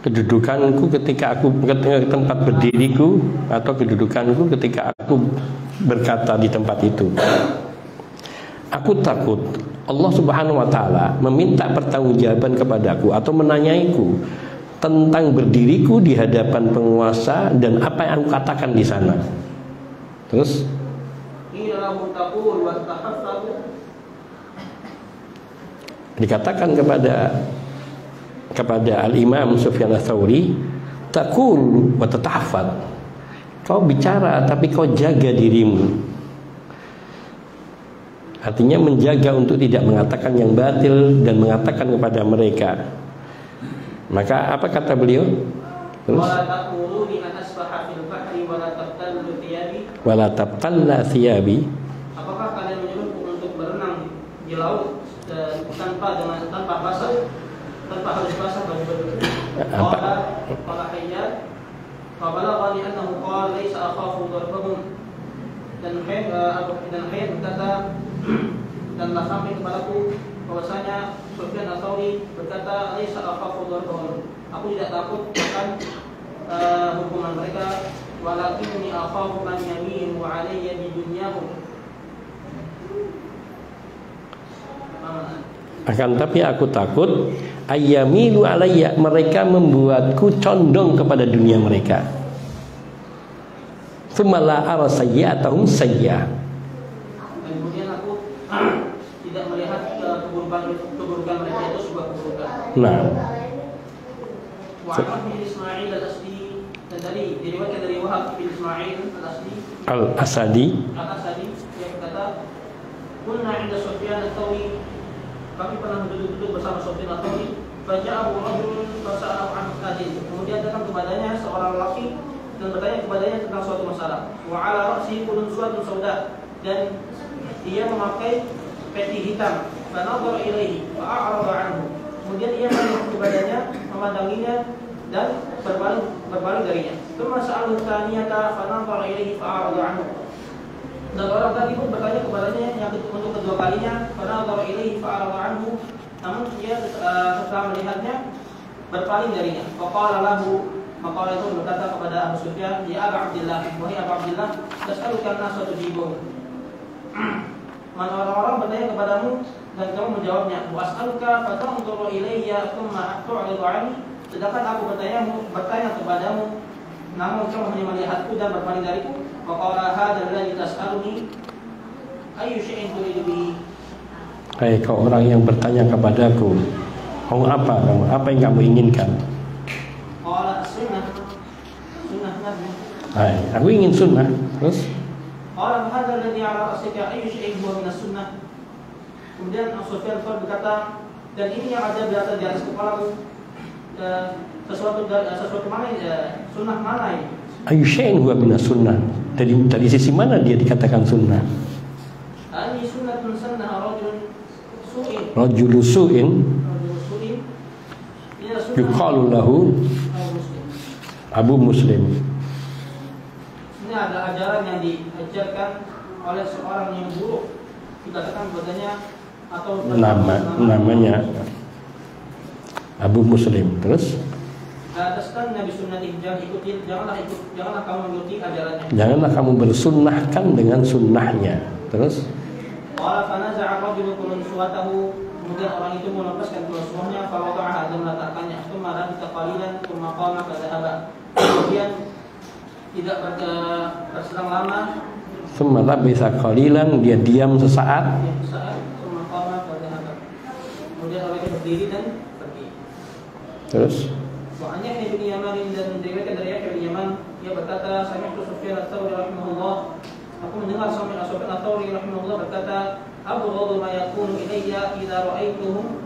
Kedudukanku ketika aku ke tempat berdiriku, atau kedudukanku ketika aku berkata di tempat itu. Aku takut Allah Subhanahu wa taala meminta pertanggungjawaban kepadaku atau menanyaiku tentang berdiriku di hadapan penguasa dan apa yang aku katakan di sana. Terus dikatakan kepada Al-Imam Sufyan Ats-Tsauri, taqul wa tatahfad. Kau bicara tapi kau jaga dirimu. Artinya menjaga untuk tidak mengatakan yang batil dan mengatakan kepada mereka. Maka apa kata beliau? Terus Wala taquluni an asbaha fil bahri wala tabtallu thiyabi. wala tabtalla thiyabi. Apakah kalian menyuruhku untuk berenang di laut tanpa basah, tanpa harus basah baju-baju? Qala Hayyan fa balaghani annahu qala laysa akhafu darbahum. Dan Hayyan berkata, danlah sampai kepadaku bahwasanya Sufyan Ats-Tsauri berkata, laysa akhafu darbahum. Aku tidak takut akan hukuman mereka, walakinni akhafu an yaminu alayya bi dunyahum. Akan tapi aku takut ayyamilu alayya, mereka membuatku condong kepada dunia mereka. Tsumma la ara sayyi'atahum sayyi'ah. Kemudian aku tidak melihat keburukan mereka itu sebuah keburukan. Nah, Wa'an bin Ismail al-Asdi, dan diriwayatkan dari Wahab bin Ismail al-Asdi Al-Asadi yang berkata, kunna 'inda Sufyan Ats-Tsauri, kami pernah duduk bersama Sufyan Ats-Tsauri, faja'ahu rajulun fasa'alahu 'an hadin. Kemudian datang kepadanya seorang lelaki dan bertanya kepadanya tentang suatu masalah. Wa 'ala ra'sihi qulunsuwatun sauda, dan dia memakai peci hitam. Fa nadhara ilaihi fa a'rada 'anhu. Kemudian ia menoleh kepadanya, memandanginya dan berpaling darinya. Tsumma sa'alahu tsaniyata fa nadhara ilaihi fa a'rada 'anhu. Dan orang tadi pun bertanya kepadanya yang untuk kedua kalinya, fa nadhara ilaihi fa a'rada 'anhu. Namun dia setelah melihatnya berpaling darinya. Faqala lahu, maka itu berkata kepada Abu Sufyan, ya Abu Abdillah, wahai Abu Abdillah, tas'aluka an-nasa tujibuhum. Mana orang-orang bertanya kepadamu dan kamu menjawabnya. Wa as'aluka fatanzuru ilayya thumma tu'ridu 'anni. Sedangkan aku bertanya kepadamu, namun kamu hanya melihatku dan berpaling dariku. Wa qala hadzal ladzi tas'aluni ayyu syai'in turidu bihi. hai kau orang yang bertanya kepadaku, mau apa kamu? Apa yang kamu inginkan? Qala sunnah Nabi. Hai, aku ingin sunnah. Terus Qala hadzal ladzi 'ala ra'sika ayyu syai'in huwa min as-sunnah. Kemudian Sufyan berkata, dan ini yang ada di atas kepalamu, sesuatu mana sunnah mana ini? ayu syai'in huwa minas sunnah. Dari sisi mana dia dikatakan sunnah? Ani sunnatun sannaha su'in. Rajulu su'in yuqalu lahu Abu Muslim. Ini ada ajaran yang diajarkan oleh seorang yang buruk, dikatakan padanya atau namanya Abu Muslim. Terus ataskan Nabi sunnati, janganlah kamu mengikuti ajarannya. janganlah kamu bersunnahkan dengan sunnahnya. Terus Qala fanaza'a rajulu qulunsuwatahu. Kemudian orang itu melepaskan qulunsuwahnya, fa wada'aha dan meletakkannya. Tsumma rabita qalilan, tsumma qama fa dhahaba. Kemudian tidak berselang lama, thumma labisa qalilan, dia diam sesaat. tsumma qama fa dhahaba. Kemudian orang itu berdiri dan pergi. Terus Wa'anya Ibnu Yaman, dan diriwayatkan dari Yahya bin Yaman, ia berkata, sami'tu Sufyan Ats-Tsauri rahimahullah, aku mendengar Sufyan Ats-Tsauri rahimahullah berkata, abghadu ma yakunu ilayya idza ra'aituhum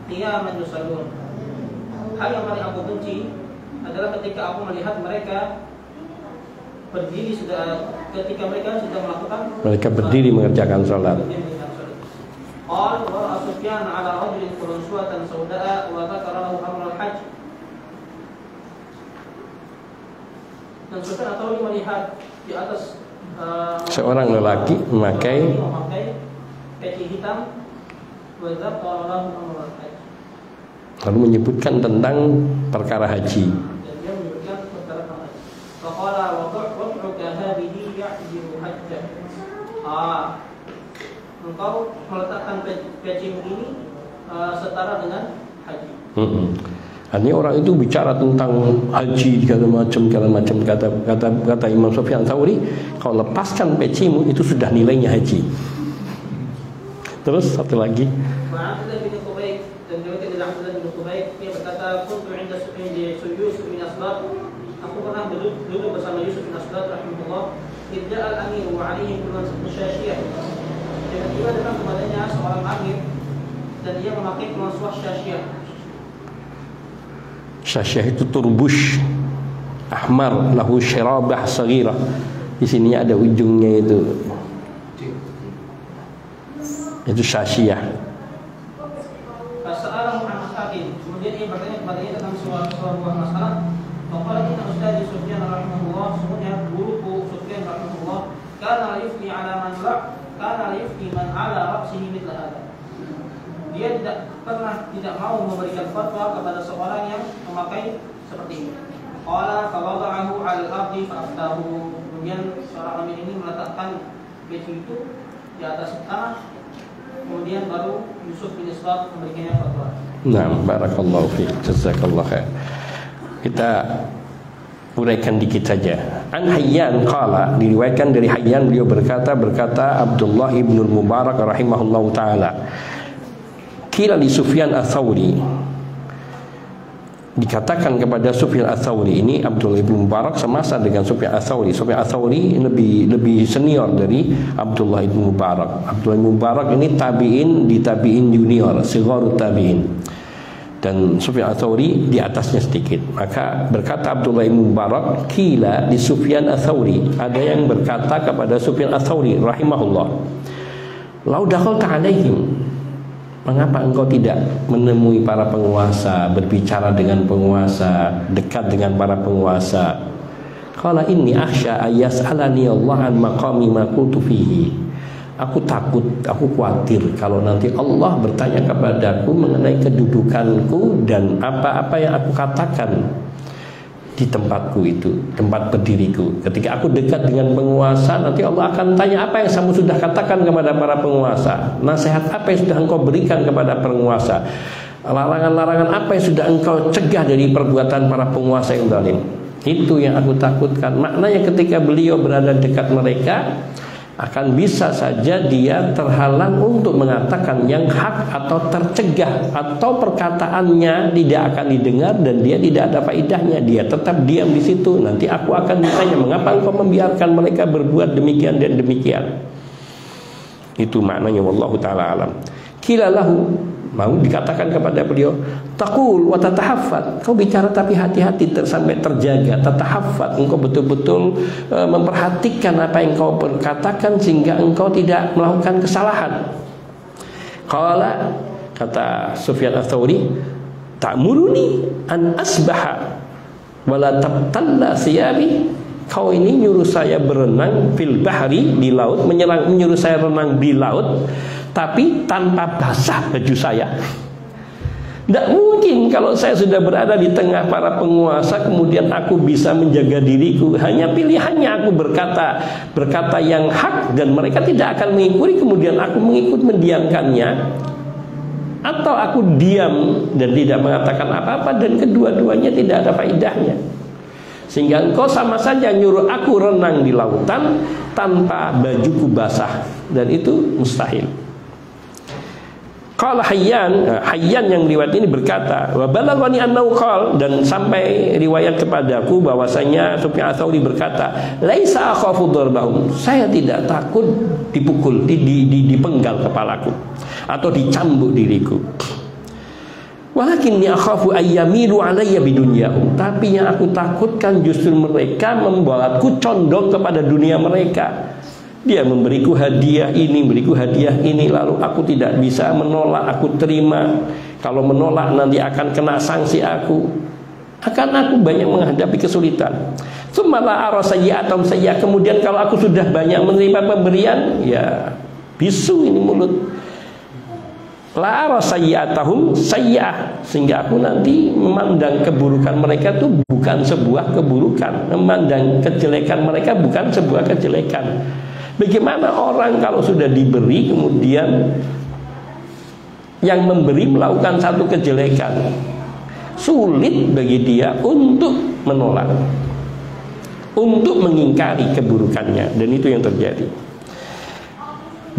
qiyaman yusallun. Hal yang paling aku benci adalah ketika aku melihat mereka berdiri ketika mereka sedang melakukan berdiri mengerjakan salat. Qal wa Sufyan ala rajulin qulunsuwatan sauda'a wa dzakara lahu amra al-hajj. Dan Sufyan Ats-Tsauri melihat di atas seorang lelaki memakai peci hitam, wa dzakara lahu amra al-hajj. Lalu menyebutkan tentang perkara haji. Dan dia menyebutkan perkara haji. Faqala wad'uka hadhihi ya'jiru hajjah. Engkau meletakkan pecimu ini setara dengan haji. Ini orang itu bicara tentang haji segala macam kata Imam Sufyan Ats-Tsauri, kau lepaskan pecimu itu sudah nilainya haji. Terus satu lagi. Abdullah bin Khubayb, dan diriwayatkan dari Abdullah bin Khubayb, dia berkata, kuntu 'inda Yusuf bin Asbab. Aku pernah duduk bersama Yusuf bin Asbab rahimahullah. Idja'al amir wa 'alaihi qulunsun syashiyah. Tiba-tiba datang kepadanya seorang amir dan dia memakai qulunsuwah syashiyah. Syashiyah itu turbush. ahmar lahu syarabah saghirah. Di sini ada ujungnya itu syasiyah. Fas'alahu an masakin. Kemudian ia bertanya kepadanya tentang suatu buah masalah. Faqala inna ustadi Sufyan rahimahullah, semuanya guruku Sufyan rahimahullah, kana yufti ala man ala ra'sihi mithla hadha. Dia tidak mau memberikan fatwa kepada seorang yang memakai seperti ini. Qala fawada'ahu 'ala al-ardi fa'aftahu. Kemudian seorang amin ini meletakkan baju itu di atas tanah. Kemudian baru Yusuf bin Isbaq memberikannya fatwa. Nah, barakallahu fiik, jazakallahu khair. Kita uraikan dikit saja. An Hayyan qala, diriwayatkan dari Hayyan, beliau berkata Abdullah ibn Mubarak rahimahullahu taala, kira li Sufyan Ats-Tsauri, dikatakan kepada Sufyan Ats-Tsauri, ini Abdullah ibn Mubarak semasa dengan Sufyan Ats-Tsauri. Sufyan Ats-Tsauri lebih senior dari Abdullah ibn Mubarak. Abdullah ibn Mubarak ini tabi'in junior, sigharut tabi'in. Dan Sufyan Ats-Tsauri di atasnya sedikit. Maka berkata Abdullah ibn Mubarak, kila di Sufyan Ats-Tsauri, ada yang berkata kepada Sufyan Ats-Tsauri rahimahullah, lau dakhalta alaihim, mengapa engkau tidak menemui para penguasa, berbicara dengan penguasa, dekat dengan para penguasa? Qala inni akhsha ayas'alani Allah an maqami ma qultu fihi. Aku takut, aku khawatir kalau nanti Allah bertanya kepadaku mengenai kedudukanku dan apa-apa yang aku katakan di tempatku itu, tempat berdiriku. Ketika aku dekat dengan penguasa, nanti Allah akan tanya, apa yang kamu sudah katakan kepada para penguasa? Nasihat apa yang sudah engkau berikan kepada penguasa? Larangan-larangan apa yang sudah engkau cegah dari perbuatan para penguasa yang zalim? Itu yang aku takutkan. Maknanya ketika beliau berada dekat mereka, akan bisa saja dia terhalang untuk mengatakan yang hak atau tercegah, atau perkataannya tidak akan didengar dan dia tidak ada faedahnya. Dia tetap diam di situ. Nanti aku akan ditanya, mengapa engkau membiarkan mereka berbuat demikian dan demikian? Itu maknanya, wallahu taala alam. Kilalahu, mau dikatakan kepada beliau, taqul wa tatahaffat, kau bicara tapi hati-hati sampai terjaga, tatahaffat, engkau betul-betul memperhatikan apa yang kau berkatakan sehingga engkau tidak melakukan kesalahan. Qala, kata Sufyan Ats-Tsauri, ta'muruni an asbaha wala tabtalla siyabi. Kau ini nyuruh saya berenang fil bahri, di laut, menyuruh saya renang di laut, tapi tanpa basah baju saya. Tidak mungkin kalau saya sudah berada di tengah para penguasa kemudian aku bisa menjaga diriku. Hanya pilihannya aku berkata yang hak dan mereka tidak akan mengikuti, kemudian aku mendiamkannya, atau aku diam dan tidak mengatakan apa-apa, dan kedua-duanya tidak ada faedahnya. Sehingga engkau sama saja nyuruh aku renang di lautan tanpa bajuku basah, dan itu mustahil. Qala Hayyan yang riwayat ini berkata, wa balaghani annahu qala, dan sampai riwayat kepadaku bahwasanya Sufyan Ats-Tsauri berkata, laisa akhafu darbahum, saya tidak takut dipukul, dipenggal kepalaku atau dicambuk diriku. Walakinni akhafu ayyamilu alayya bidunyahum, tapi yang aku takutkan justru mereka membuatku condong kepada dunia mereka. Dia memberiku hadiah ini, memberiku hadiah ini, lalu aku tidak bisa menolak, aku terima. Kalau menolak nanti akan kena sanksi aku. Akan aku banyak menghadapi kesulitan. Tsumma ara sayyi'atan sayyi'ah, kemudian kalau aku sudah banyak menerima pemberian, ya bisu ini mulut. La ara sayyi'atahum sayyi'ah, sehingga aku nanti memandang keburukan mereka itu bukan sebuah keburukan, memandang kejelekan mereka bukan sebuah kejelekan. Bagaimana orang kalau sudah diberi kemudian yang memberi melakukan satu kejelekan, sulit bagi dia untuk menolak, untuk mengingkari keburukannya, dan itu yang terjadi.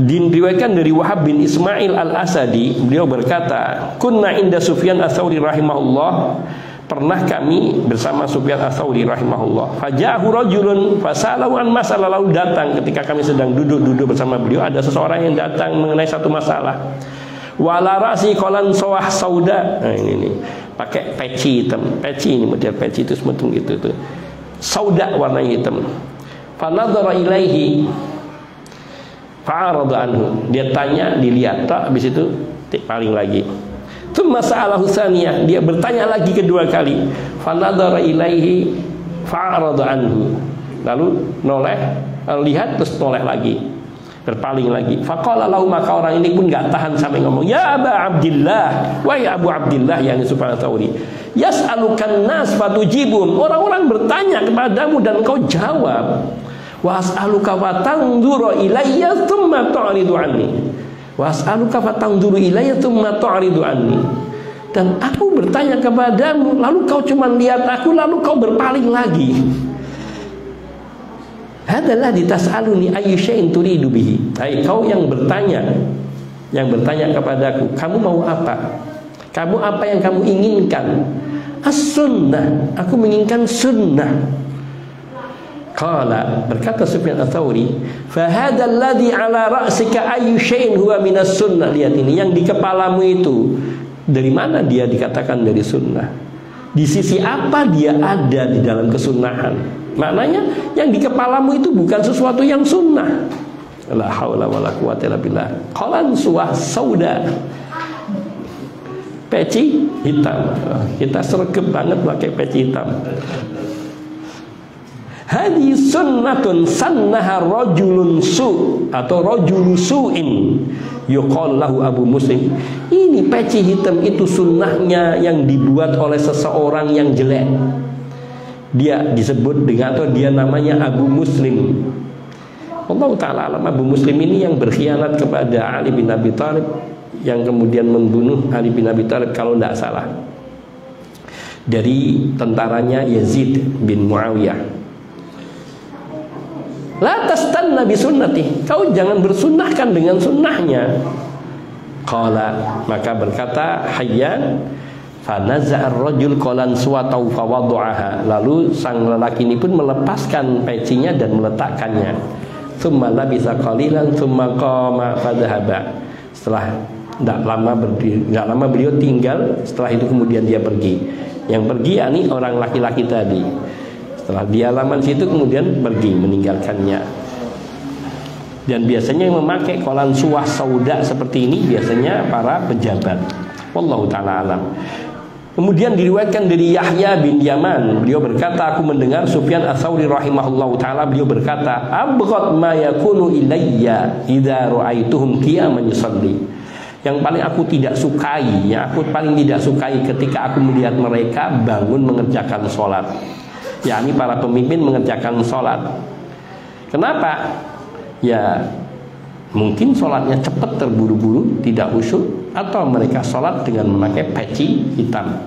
Diriwayatkan dari Wahab bin Ismail al-Asadi, beliau berkata, kunna inda Sufyan Ats-Tsauri rahimahullah, pernah kami bersama Sufyan Ats-Tsauri rahimahullah. Faja'ahu rajulun fasalahu an masalah, lalu datang ketika kami sedang duduk bersama beliau, ada seseorang yang datang mengenai satu masalah. Wala ra'si qalan sawah sauda. Nah ini pakai peci hitam. Peci ini model peci itu semacam gitu tuh. sauda warna hitam. Fanadhara ilaihi fa'arada anhu. Dia tanya, dilihat, habis itu paling lagi. Tsumma sa'alahu tsaniyah, dia bertanya lagi kedua kali. Fanadhara ilaihi fa'arada anhu. Lalu noleh, lihat terus noleh lagi. Berpaling lagi. Faqala lahu, maka orang ini pun enggak tahan sampai ngomong, "Ya Aba Abdillah, wahai Abu Abdillah," yakni Sufyan Ats-Tsauri. "Yas'alukan nas fatujibum." Orang-orang bertanya kepadamu dan kau jawab. "Wa as'aluka fatanduru ilayya tsumma tu'ridu anni." "Wa as'aluka fatanduru ilayya tsumma tu'ridu anni." Dan aku bertanya kepadamu, lalu kau cuma lihat aku, lalu kau berpaling lagi. Hadalah ditas'aluni ayyu syai'in turidu bihi. Hai kau yang bertanya kepadaku, kamu mau apa? Kamu apa yang kamu inginkan? As-sunnah, aku menginginkan sunnah. Qala, berkata Sufyan Ats-Tsauri, fa hadzal ladzi ala ra'sika ayyu syai'in huwa minas sunnah. Lihat ini, yang di kepalamu itu dari mana dia dikatakan dari sunnah? Di sisi apa dia ada di dalam kesunnahan? Maknanya yang di kepalamu itu bukan sesuatu yang sunnah. La haula wala quwata illa billah. Qalan suwah sauda. Peci hitam. Kita sregep banget pakai peci hitam. Hadi sunnatun sannaha rajulun su atau rajulu su'in yuqal lahu Abu Muslim. Ini peci hitam itu sunnahnya yang dibuat oleh seseorang yang jelek. Dia disebut dengan, atau dia namanya Abu Muslim. Allah Ta'ala alam. Abu Muslim ini yang berkhianat kepada Ali bin Abi Thalib, yang kemudian membunuh Ali bin Abi Thalib kalau tidak salah, dari tentaranya Yazid bin Muawiyah. La tastanna bi sunnati, kau jangan bersunnahkan dengan sunnahnya. Qala, maka berkata Hayyan, fanaza'ar rajul qalan suwatau fawada'aha. Lalu sang lelaki ini pun melepaskan pecinya dan meletakkannya. Tsumma labisa qalilan tsumma qama fadhahaba. Setelah tidak lama beliau tinggal, setelah itu kemudian dia pergi. Yang pergi yakni orang laki-laki tadi. Setelah di halaman situ kemudian pergi meninggalkannya. Dan biasanya yang memakai kolan suwah sauda seperti ini biasanya para pejabat. Wallahu ta'ala alam. Kemudian diriwayatkan dari Yahya bin Yaman, beliau berkata, aku mendengar Sufyan Ats-Tsauri rahimahullahu taala, beliau berkata, abghad ma yakunu ilayya idza ra'aituhum qiyaman yusalli. Yang paling aku tidak sukai, aku paling tidak sukai ketika aku melihat mereka bangun mengerjakan sholat, yakni para pemimpin mengerjakan sholat. Kenapa? Ya mungkin sholatnya cepat, terburu-buru, tidak khusyuk, atau mereka sholat dengan memakai peci hitam,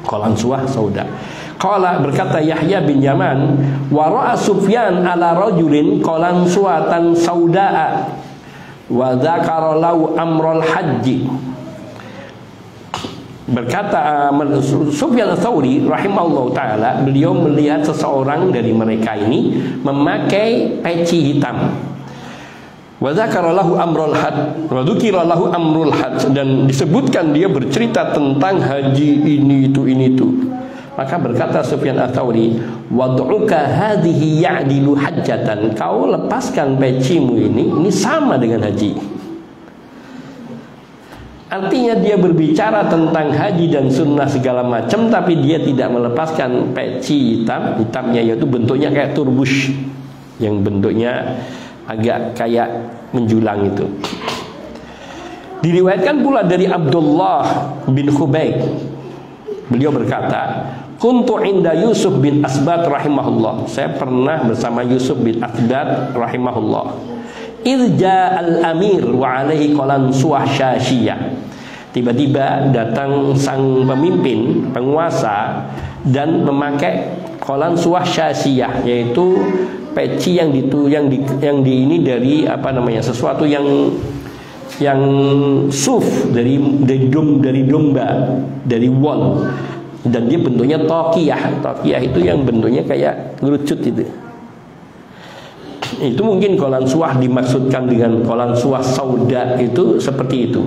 kolan suwah sauda. Qala, berkata Yahya bin Yaman, wa ra'a Sufyan ala rajulin kolan suwatan sauda'a wa dzakara lahu amral haji. Berkata Sufyan Ats-Tsauri rahimahullahu taala, beliau melihat seseorang dari mereka ini memakai peci hitam. Wa dzakara lahu amrul hajj, wa dzukira lahu amrul hajj, dan disebutkan dia bercerita tentang haji ini itu. Maka berkata Sufyan Ats-Tsauri, wad'uka hadhihi ya'dilu hajjatan, kau lepaskan pecimu ini sama dengan haji. Artinya dia berbicara tentang haji dan sunnah segala macam, tapi dia tidak melepaskan peci hitamnya, yaitu bentuknya kayak turbus, yang bentuknya agak kayak menjulang itu. Diriwayatkan pula dari Abdullah bin Khubayb, beliau berkata, kuntu inda Yusuf bin Asbat rahimahullah, saya pernah bersama Yusuf bin Asbat rahimahullah. Irja al-amir wa alaihi qalan suwah syashiyah. Tiba-tiba datang sang pemimpin, penguasa, dan memakai qalan suwah syashiyah, yaitu peci yang ini dari apa namanya, sesuatu yang suf, dari domba, dari wol, dan dia bentuknya taqiyah. Taqiyah itu yang bentuknya kayak ngerucut itu. Itu mungkin kolan suwah dimaksudkan dengan kolan suwah sauda, itu seperti itu.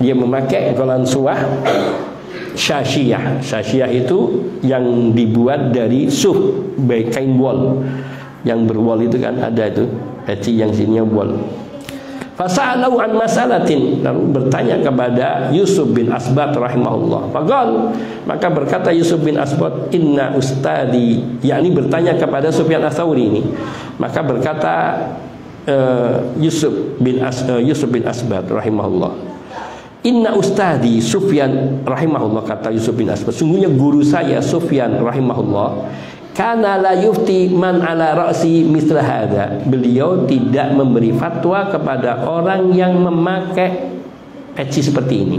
Dia memakai kolan suwah syasiyah. Syasiyah itu yang dibuat dari suf, baik kain wol. Yang berwol itu kan ada itu, peci yang sininya wol. Fasa'alahu an masalatin, lalu bertanya kepada Yusuf bin Asbat rahimahullah. Faqal, maka berkata Yusuf bin Asbat, inna ustadi, yakni bertanya kepada Sufyan Ats-Tsauri ini. Maka berkata Yusuf bin Asbat rahimahullah, inna ustadi Sufyan rahimahullah, kata Yusuf bin Asbat, sungguhnya guru saya Sufyan rahimahullah, kana la yufti man ala ra'si mithla hadza, beliau tidak memberi fatwa kepada orang yang memakai peci seperti ini.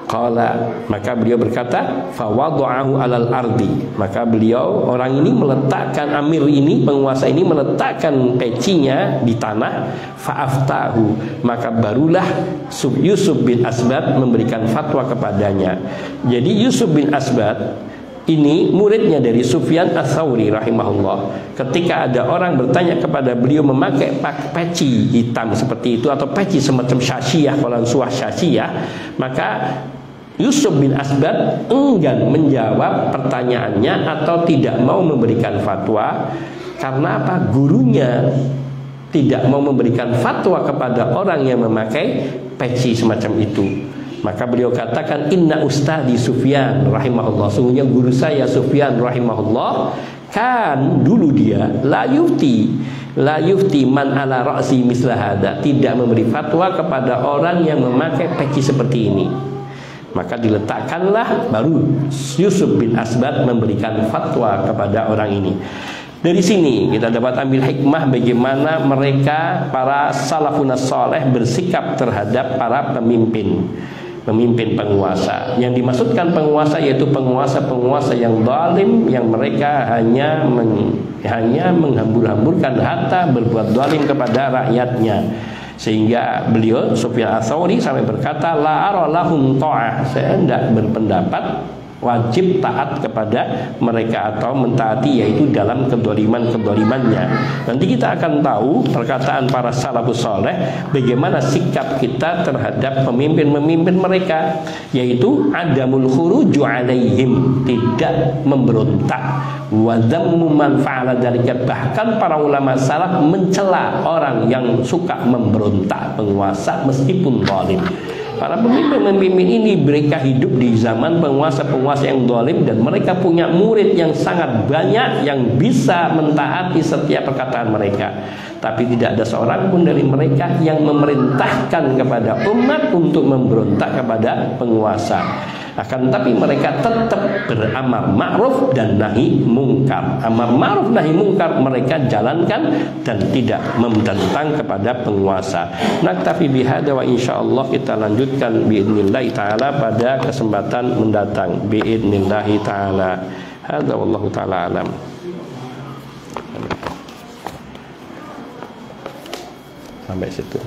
Qala, maka beliau berkata, fa wada'ahu alal ardi, maka beliau, orang ini meletakkan, amir ini, penguasa ini meletakkan pecinya di tanah. Fa aftahu, maka barulah Yusuf bin Asbat memberikan fatwa kepadanya. Jadi Yusuf bin Asbat ini muridnya dari Sufyan Ats-Tsauri rahimahullah. Ketika ada orang bertanya kepada beliau memakai peci hitam seperti itu atau peci semacam syasiyah, kalau suah syasiyah, maka Yusuf bin Asbat enggan menjawab pertanyaannya atau tidak mau memberikan fatwa. Karena apa? Gurunya tidak mau memberikan fatwa kepada orang yang memakai peci semacam itu. Maka beliau katakan, inna ustadi Sufyan rahimahullah, sungguhnya guru saya Sufyan rahimahullah, kan dulu dia la yufti man ala ra'si misla hada, tidak memberi fatwa kepada orang yang memakai peci seperti ini. Maka diletakkanlah, baru Yusuf bin Asbat memberikan fatwa kepada orang ini. Dari sini kita dapat ambil hikmah bagaimana mereka para salafun saleh bersikap terhadap para pemimpin penguasa. Yang dimaksudkan penguasa yaitu penguasa yang zalim, yang mereka hanya menghambur-hamburkan harta, berbuat zalim kepada rakyatnya. Sehingga beliau Sufyan Ats-Tsauri sampai berkata, la ara lahum ta'ah, saya tidak berpendapat wajib taat kepada mereka atau mentaati, yaitu dalam kedolimannya. Nanti kita akan tahu perkataan para salafus saleh bagaimana sikap kita terhadap pemimpin-pemimpin mereka, yaitu adamul khuruju alaihim, tidak memberontak, wa dzammu man fa'ala dzalika, bahkan para ulama salaf mencela orang yang suka memberontak penguasa meskipun zalim. Para pemimpin ini mereka hidup di zaman penguasa-penguasa yang zalim, dan mereka punya murid yang sangat banyak yang bisa mentaati setiap perkataan mereka. Tapi tidak ada seorang pun dari mereka yang memerintahkan kepada umat untuk memberontak kepada penguasa. Akan tapi mereka tetap beramar ma'ruf dan nahi mungkar. Amar ma'ruf nahi mungkar mereka jalankan dan tidak membentang kepada penguasa. Naktafi bihada, wa insyaallah kita lanjutkan biidznillah taala pada kesempatan mendatang biidznillah taala. Hadza wallahu taala alam. Sampai situ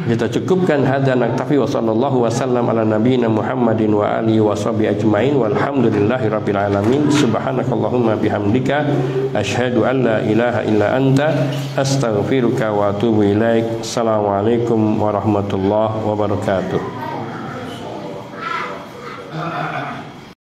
kita cukupkan. Hadza naktafi, wa sallallahu wasallam ala nabiyyina Muhammadin wa alihi wa sahbihi ajmain, walhamdulillahi rabbil alamin. Subhanakallahumma bihamdika asyhadu an la ilaha illa anta astaghfiruka wa atubu ilaik. Assalamualaikum warahmatullahi wabarakatuh.